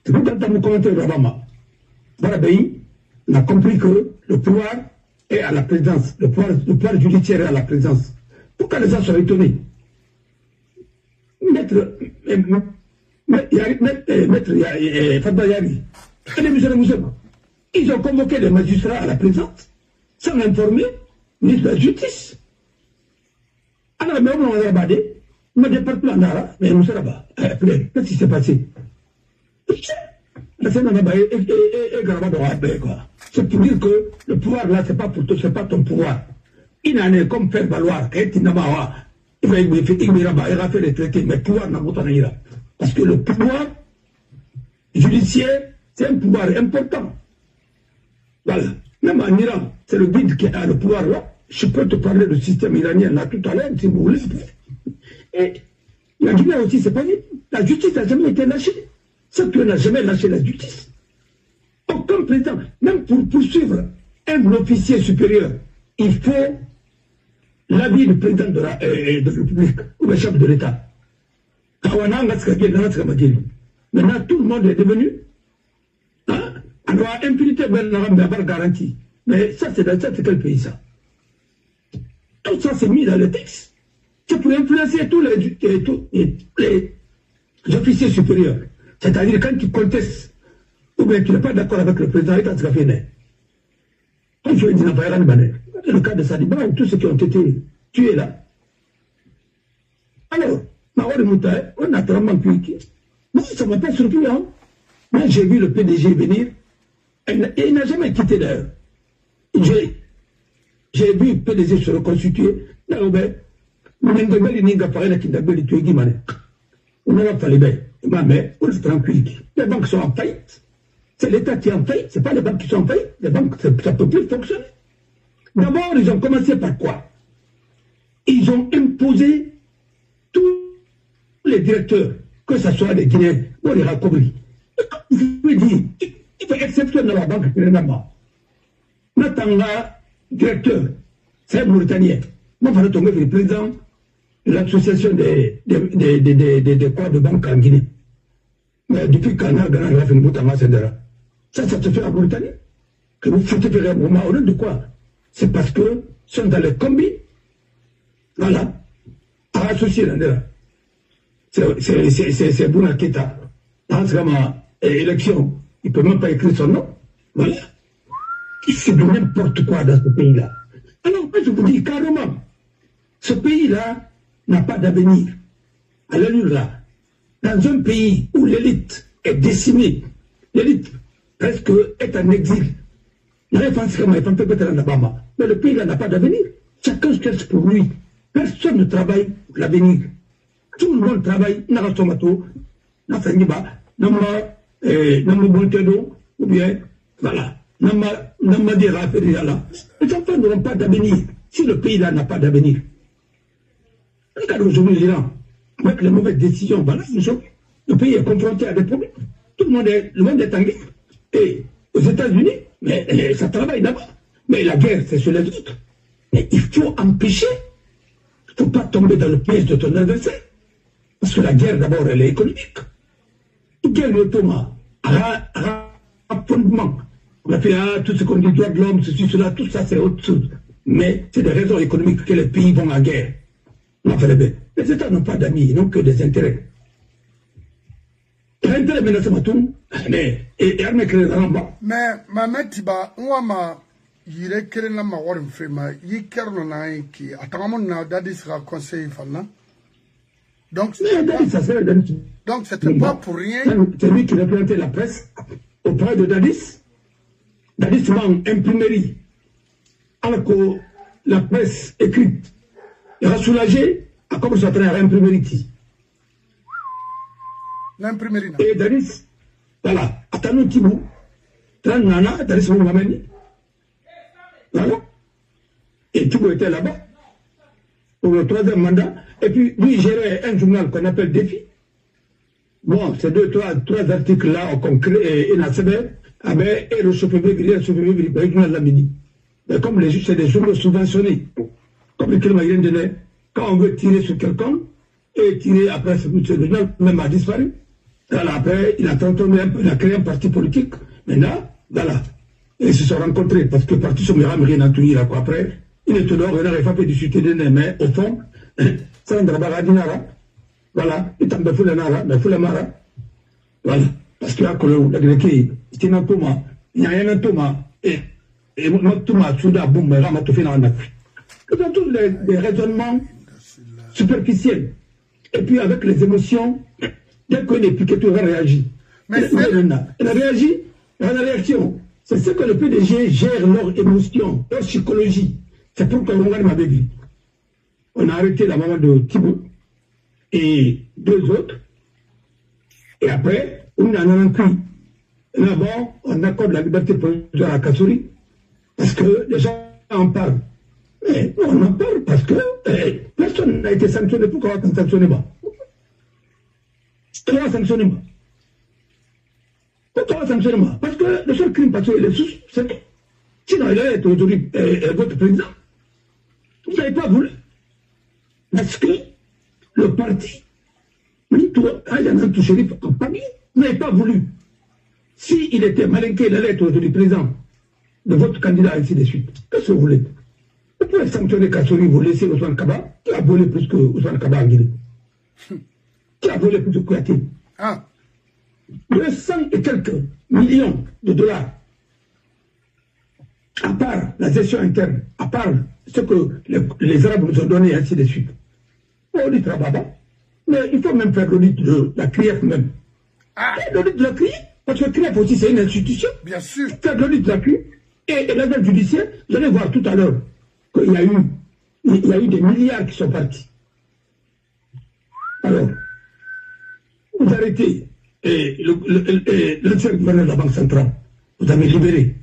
C'est pourquoi dans mon commentaire de Rabama, Barabéi, on a compris que le pouvoir est à la présidence. Le pouvoir judiciaire est à la présidence. Pourquoi les gens sont étonnés? Maître Fadba Yari et les musulmans, ils ont convoqué les magistrats à la présence sans informer le ministre de la Justice. Alors, mais on a abadé, on a département en Ara, mais on s'est là-bas. Qu'est-ce qui s'est passé? C'est pour dire que le pouvoir là, c'est pas pour toi, c'est pas ton pouvoir. Il en est comme faire valoir, il va faire les traités, mais le pouvoir n'a pas de. Parce que le pouvoir judiciaire, c'est un pouvoir important. Voilà. Même en Iran, c'est le guide qui a le pouvoir là. Je peux te parler du système iranien là tout à l'heure, si vous voulez. Et la Guinée aussi, c'est pas dit. La justice n'a jamais été lâchée. Cette qui n'a jamais lâché la justice. Aucun président, même pour poursuivre un officier supérieur, il faut l'avis du président de la République ou le chef de l'État. Maintenant, tout le monde est devenu. Hein? Alors, impunité, garantie. Mais ça, c'est quel pays, ça? Tout ça, c'est mis dans le texte. C'est pour influencer tous les officiers supérieurs. C'est-à-dire, quand tu contestes, ou bien tu n'es pas d'accord avec le président, quand tu as fait quand je dis, le cas de Sadiba, tous ceux qui ont été tués là, Alors, on a vraiment pu. Moi, ça ne m'a pas surpris. Hein. Moi, j'ai vu le PDG venir. Et il n'a jamais quitté d'ailleurs. J'ai vu le PDG se reconstituer. Mais on a fallu bien. Mais on est tranquille. Les banques sont en faillite. C'est l'État qui est en faillite. Ce n'est pas les banques qui sont en faillite. Les banques, ça ne peut plus fonctionner. D'abord, ils ont commencé par quoi? Ils ont imposé tous les directeurs, que ce soit les Guinéens ou les Rakobri. Je veux dire, il fait exception dans la banque finalement. Natanga, directeur, c'est un Mauritanien. Moi, je vais tomber le président de l'association des corps de banque en Guinée. Mais depuis qu'on a gagné la fin de ça se fait en Mauritanie. Que vous foutez faire un moment, au lieu de quoi? C'est parce que sont dans les combis, voilà, à associer là. C'est Bounaketa. Dans ce élection, il ne peut même pas écrire son nom. Voilà. Il fait de n'importe quoi dans ce pays-là. Alors, moi, je vous dis carrément, ce pays-là n'a pas d'avenir. Allez là. Dans un pays où l'élite est décimée, l'élite presque est en exil. Mais le pays-là n'a pas d'avenir. Chacun se cherche pour lui. Personne ne travaille pour l'avenir. Tout le monde travaille dans le tomato, dans le Bontedo, ou bien, voilà, dans le les enfants n'auront pas d'avenir si le pays-là n'a pas d'avenir. Regardez aujourd'hui l'Iran, avec les mauvaises décisions, voilà, le pays est confronté à des problèmes. Tout le monde est en guerre. Et aux États-Unis, mais ça travaille d'abord. Mais la guerre, c'est sur les autres. Mais il faut empêcher. Il ne faut pas tomber dans le piège de ton adversaire. Parce que la guerre, d'abord, elle est économique. Une guerre autonome, à fondement. On a fait tout ce qu'on dit, droit de l'homme, ceci, cela, tout ça, c'est autre chose. Mais c'est des raisons économiques que les pays vont en guerre. On a fait les bêtes. Les États n'ont pas d'amis, ils n'ont que des intérêts. L'intérêt menace Matoum, mais armée créée en bas. Mais ma tiba, on m'a yire kelen na ma warim fema yi kerno na ki atamon na dadi sera conseil fana. Donc c'était pas pour rien. C'est lui qui représentait la presse auprès de Dadis. Dadis m'a imprimerie. Alors que la presse écrite est soulagée, à comme ça traîne à imprimerie. L'imprimerie. Et Dadis, voilà, attendons Tibou, Nana, Dadis m'a amené. Voilà. Et Tibou était là-bas pour le 3e mandat. Et puis, lui, il gérait un journal qu'on appelle Défi. Bon, ces trois articles-là qu'on crée et et le chauffeur de la mini. Mais comme c'est des journaux subventionnés, comme le Kémaïen de quand on veut tirer sur quelqu'un, et tirer après ce journal, même a disparu. Alors après, il a transformé un peu, il a créé un parti politique. Maintenant, voilà. Et ils se sont rencontrés, parce que le parti Somera, rien à tout là, quoi. Après, il est dehors, il n'aurait pas fait discuter des nez, mais au fond, ça ne va pas dinara. Voilà, il t'a fait la nara, mais faut la mara. Voilà. Parce que là, quand la Grèce, c'était un Thomas, il y a un Thomas, et notre Thomas, Souda, boum, mais Rama, tout fait dans la Afrique. C'est tous des raisonnements superficiels. Et puis avec les émotions, dès qu'on est piqué, tout va réagir. Mais elle a réagi, elle a la réaction. C'est ce que le PDG gère leurs émotions, leur psychologie. C'est pourquoi on gagne ma bébé. On a arrêté la maman de Thibaut et 2 autres. Et après, on en a un cri. D'abord, on accorde la liberté provisoire à Kassouri parce que les gens en parlent. Mais on en parle parce que personne n'a été sanctionné. Pourquoi on ne sanctionne pas? Pourquoi on ne sanctionne pas? Pourquoi on ne sanctionne pas? Parce que le seul crime passé, il est sous. Sinon, il est aujourd'hui votre président. Vous n'avez pas voulu. Parce que le parti, Ayana Touchérif, en parmi, n'avait pas voulu. S'il était malinqué la lettre du président de votre candidat, ainsi de suite, qu'est-ce que vous voulez? Vous pouvez sanctionner Kassouri, vous laissez Ousmane Kaba, qui a volé plus que Ousmane Kaba en Guinée. Qui a volé plus que Kouyaté. 200 et quelques millions de dollars. À part la gestion interne, à part ce que les Arabes nous ont donné, ainsi de suite. On dit Trababa, Mais il faut même faire l'audit de la CRIEF même. Ah. L'audit de la CRIEF, parce que CRIEF aussi c'est une institution. Bien sûr. Faire l'audit de la CRIEF et l'agent judiciaire, vous allez voir tout à l'heure qu'il y a eu des milliards qui sont partis. Alors, vous arrêtez l'ancien gouverneur de la Banque centrale, vous avez libéré.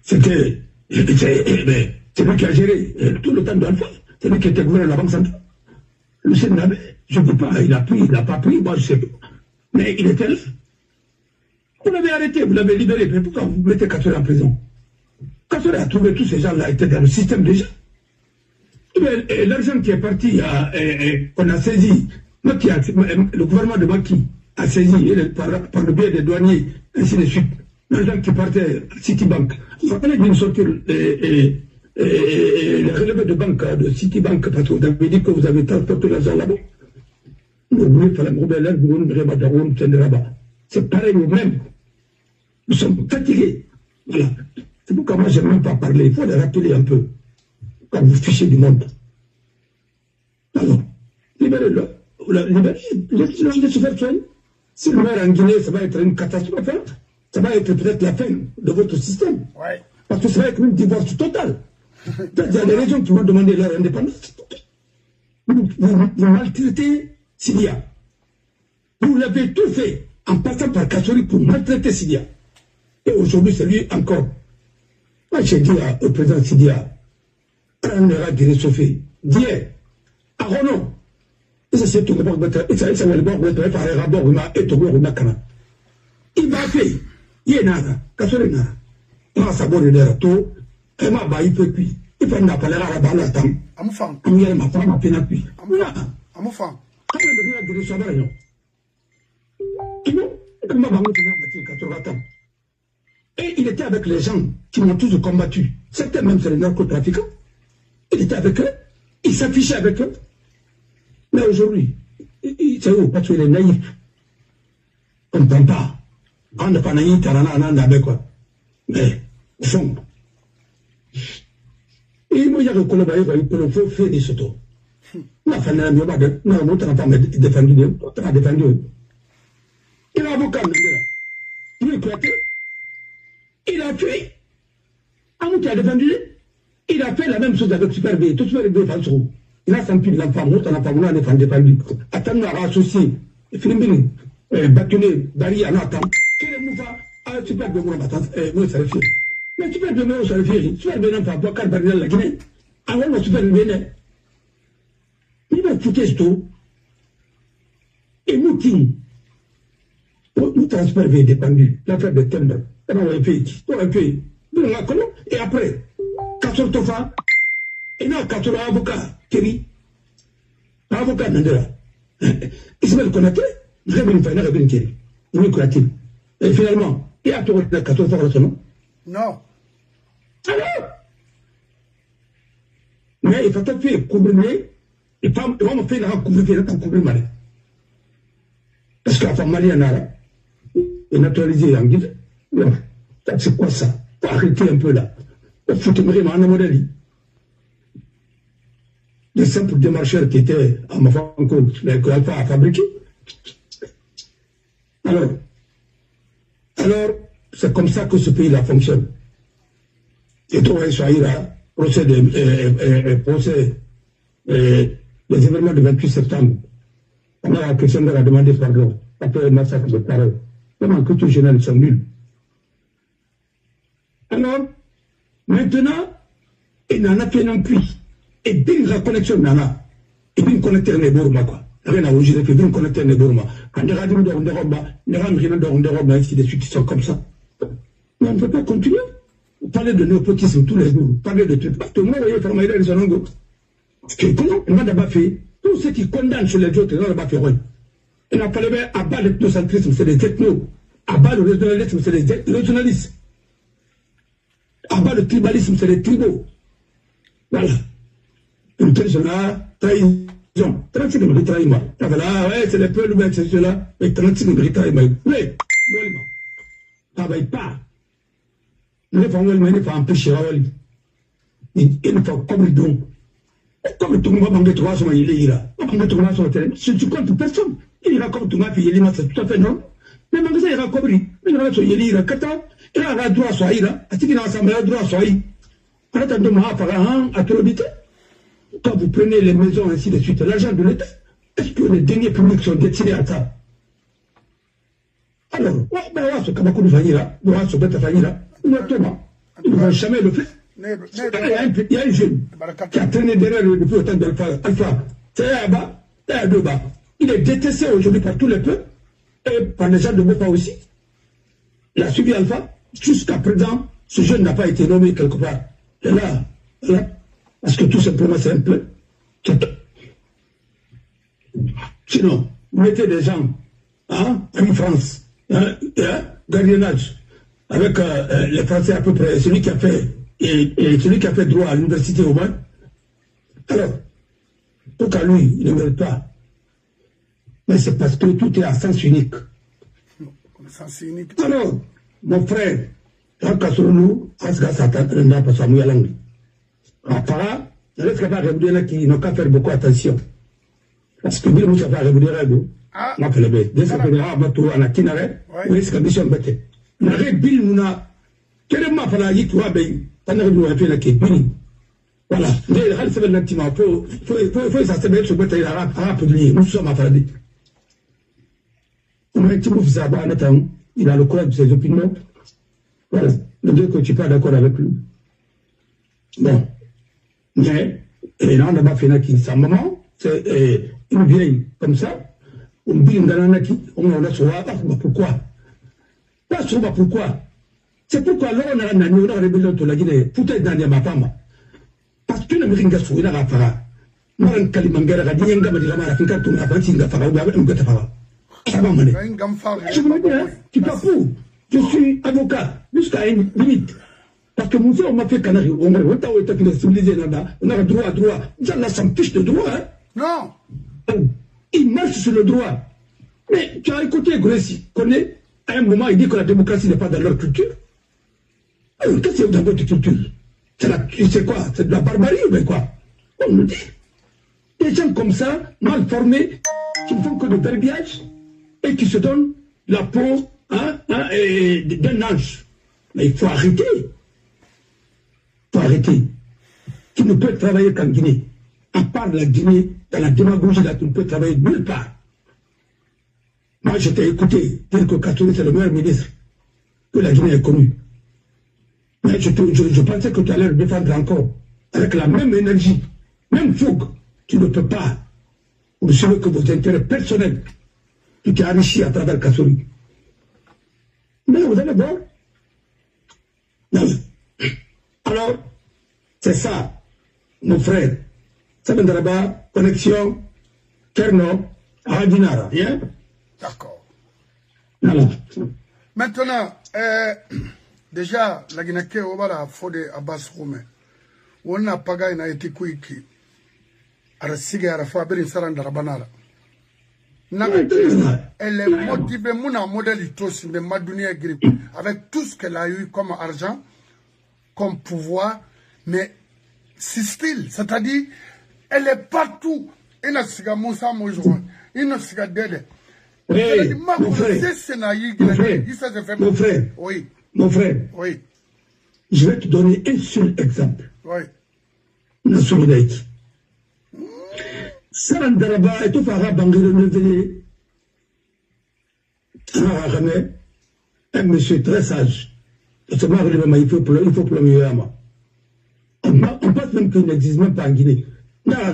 C'est lui qui a géré tout le temps d'Alpha, c'est lui qui était gouverneur de la Banque centrale. Le Sénabé, je ne sais pas, il n'a pas pris, moi je ne sais pas. Mais il était là. Vous l'avez arrêté, vous l'avez libéré, mais pourquoi vous mettez Kassore en prison? Kassore a trouvé tous ces gens-là, étaient dans le système déjà. L'argent qui est parti, qu'on a saisi, le gouvernement de Maki a saisi par le biais des douaniers, ainsi de suite, l'argent qui partait à Citibank. Vous allez bien sortir les relevés de banque de Citibank, parce que vous avez dit que vous avez transporté l'argent là-bas. C'est pareil au même. Nous sommes fatigués. Voilà. C'est pourquoi moi je n'aime même pas parler. Il faut les rappeler un peu. Quand vous fichez du monde. Alors, libérez-le. Laissez-le se faire soigner. Si le maire en Guinée, ça va être une catastrophe. Hein? Ça va être peut-être la fin de votre système. Ouais. Parce que ça va être un divorce total. Il y a des régions qui vont demander leur indépendance. Vous maltraitez Sidia. Vous l'avez tout fait en passant par Kassori pour maltraiter Sidia. Et aujourd'hui, c'est lui encore. Moi, j'ai dit au président Sidia, on ira dire Sophie, dire, à Renaud, il va faire, il est nada, Kassori nada. Il va savoir le retour, il m'a baillé peu puis, il va n'a pas l'air à la balle à temps. À mon femme. Il y a ma femme à peine à puis. À mon femme. Et il était avec les gens qui m'ont tous combattu. Certains même c'est les narcotrafiquants. Il était avec eux. Il s'affichait avec eux. Mais aujourd'hui, c'est où? Parce qu'il est naïf. On ne comprend pas. On ne pas naïf, on a quoi. Mais, au fond. Et moi, il y a le collaborateur, il faut faire des sotos. La famille n'a pas défendu. Il a avocat, il est éclaté. Il a tué. Amout a défendu. Il a fait la même chose avec Super B. Tout Super B est falso. Il a senti l'enfant, l'autre enfant, on a défendu. Attends, on a associé. Filimbi, bâtonné, Dari, on attend. Quel est le mouvement? Super B, on attend. Moi, ça le fait. Mais Super B, moi, ça le fait. Super B, on a Bakar Barnel, la Guinée. Alors, le Super B, il va foutre tout. Et Mouting. Nous transfert est dépendu. L'affaire de Tender. On a un pays. Et après, Kassor Tofa. Et non, Kassor avocat. Kéry. Avocat Nandera. Ismaël Konaté. Révèle Fana, Révèle Kéry. Il est et finalement, il y a tout le Kassor Tofa, non? Non. Alors? Mais il faut faire couvrir. Et pas, on va faire la couvrir malais. Parce que la femme malienne est naturalisée en Guinée. C'est quoi ça? Faut arrêter un peu là. Il faut te mettre en modèle. Les simples démarcheurs qui étaient à ma femme, mais que l'Alpha a fabriqué. Alors, c'est comme ça que ce pays-là fonctionne. Et toi, Soaïra, procès les événements du 28 septembre, on a la question de la demande de pardon après le massacre de Paris. Comment que tous les journalistes sont nuls. Alors, maintenant, il n'en a fait non plus. Et bien la connexion nana, et bien connecter les bourma quoi. Rien à rougir, et bien connecter les bourma. Quand les radios de Roba, les radios de Roba, ainsi de suite, qui sont comme ça. Mais on ne peut pas continuer. Parler de népotisme tous les jours, parler de trucs. Parce que moi, vous voyez, faire maïda les zonongo. Parce que comment on n'a pas fait, tous ceux qui condamnent sur les autres, ils n'ont pas fait rien. Il n'a pas levé à bas l'ethnocentrisme, c'est des ethnos. À bas le régionalisme, c'est des régionalistes. À bas le tribalisme, c'est des tribaux. Voilà. Une personne là, trahison. 36 de me trahir, moi. Voilà, ouais, c'est les peuples, c'est cela. Mais 36 de me trahir, moi. Oui, oui, travaille pas. Ne faut pas empêcher Rawali. Il ne faut comme le don. Comme tout le monde, il est là. on met tout le monde sur le terrain. Je ne compte personne. Il ira comme tout le monde, il ira, c'est tout à fait non. Mais magasin ira comme lui. Mais il ira sur il ira 4 ans. Il aura droit à soi, il a. À ce qu'il a ensemble, il a droit à soi. En attendant, à trop vite. Quand vous prenez les maisons, ainsi de suite, l'argent de l'État, est-ce que les deniers publics sont destinés à ça? Alors, ce Kabakou de là, ce Beta Fanira, ils ne vont jamais le faire. Il y a un jeune qui a traîné derrière le plus autant d'Alpha. C'est là-bas, c'est là-bas. Il est détesté aujourd'hui par tous les peuples et par les gens de Bofa aussi. Il a suivi Alpha. Jusqu'à présent, ce jeune n'a pas été nommé quelque part. Et là, parce que tout simplement c'est un peu. Sinon, vous mettez des gens en France, gardiennage, avec les Français à peu près, celui qui a fait droit à l'université au moins. Alors, pourquoi lui, il ne mérite pas? Mais c'est parce que tout est à sens unique. Alors, mon frère, quand Kassoulou, Asga Satan, n'a pas sa langue. Après, il reste capable de dire qu'ils n'ont qu'à faire beaucoup attention. Parce que Bill Moussa va revenir à nous. Ma fait le bête. Dès que ça à Matou, à la Kinare, où est-ce que mission bête? N'arrête Bill Mouna. Quel est ma fala y toi, ben, t'en as vu un peu la Bill. Voilà. Mais il reste le petit mot. Faut s'assurer sur bête, il a rappelé. Nous sommes à faire des. On a un petit peu de ça, il a le courage de ses opinions. Voilà. Le Dieu que tu n'es pas d'accord avec lui. Bon. Mais, et là, on n'a pas fait qui sa maman, c'est une vieille comme ça, on dit une galanaki, on a sur la pourquoi? Pas sur pourquoi? C'est pourquoi là, on a un rébellion de la Guinée, peut-être dans ma femme. Parce que le Meringa sous la Rafara, Maran Kalimangara, Radinga, Madinamara, Fika, tu n'as pas dit la Fara, ou un Gatafara. Ça va, mané. Je vous le dis, hein, tu t'as fou. Je suis avocat, jusqu'à une limite. Parce que mon frère, on m'a fait canari. On a civilisé là-bas. On a droit. Inch'Allah s'en fiche de droit. Hein? Non. Il marche sur le droit. Mais tu as écouté Grécy. Connais, à un moment, il dit que la démocratie n'est pas dans leur culture. Alors, qu'est-ce que c'est dans votre culture? C'est quoi? C'est de la barbarie ou bien quoi? On nous dit. Des gens comme ça, mal formés, qui ne font que de verbiage et qui se donnent la peau d'un ange. Mais il faut arrêter. Il faut arrêter. Tu ne peux travailler qu'en Guinée. À part la Guinée, dans la démagogie, là, tu ne peux travailler nulle part. Moi, je t'ai écouté dire que Kassoulou, c'est le meilleur ministre que la Guinée ait connu. Mais je pensais que tu allais le défendre encore. Avec la même énergie, même fougue. Tu ne peux pas. Vous savez que vos intérêts personnels, tu t'es enrichi à travers Kassoulou. Mais vous allez voir. Non. Alors, c'est ça, mon frère. Ça viendra là-bas, connexion, Kerno, Radinara, bien? D'accord. Voilà. Maintenant, déjà, la Guinée, on va la fode Abbas Roumé. On a pas gagné, été quickie. À la cigare, à la fabrique, ça rend la banane. Elle est motivée, mon modèle aussi, mais Madounia Grippe, avec tout ce qu'elle a eu comme argent, comme pouvoir, mais c'est style, c'est-à-dire, elle est partout. Il n'a pas Moussa Moujouan, il n'a pas Dede. Mon frère, oui. Mon frère, oui. Je vais te donner un seul exemple. Oui. Nationalité. Sarandaraba et tout Farah Bangere Nevele. Un monsieur très sage. Il faut pour le mieux à moi. On passe même qu'il n'existe même pas en Guinée. Alors,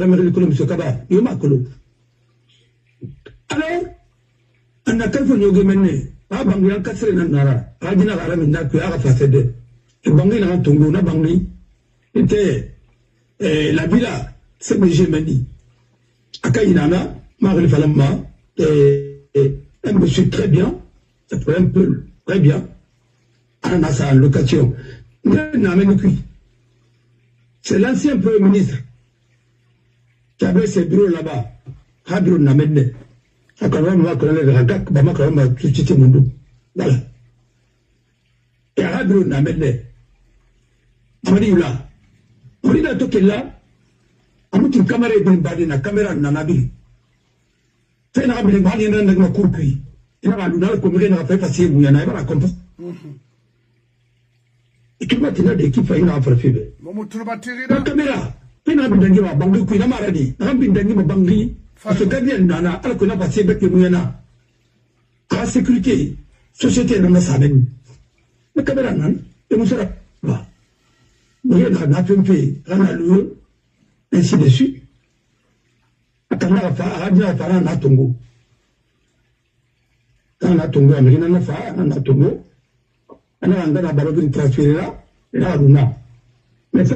on a quelques gens qui mené. Ah, Bangui en 4 nara. Ah, Dina Ramina, qui a fait de. Et Bangui n'a tombé, n'a Bangui. Était la villa, c'est mes gémeni. Akainana, Marie Falama, un monsieur très bien, ça fait un peu très bien. On a sa location. C'est l'ancien Premier ministre qui avait ses bureaux là-bas. Hadro Namene. Voilà. Et Hadro Namene. Amadi là. On dit là, on a une caméra, une caméra, Nanabi. fait n'a pas de mal il n'a pas coupé il n'a pas comme il n'a pas fait il n'a pas compris et tout le temps d'équipe il n'a pas fait la caméra il n'a pas de ma banque qui n'a pas dit n'a pas de ma banque parce que gardien nana alors qu'on a passé avec le moyena la sécurité société n'a pas ça même la caméra non et nous sera va il n'a pas fait la loi ainsi de suite atanga fa ajina fa na tongo amina na fa na tongo ana ngana baro transfert la runa mais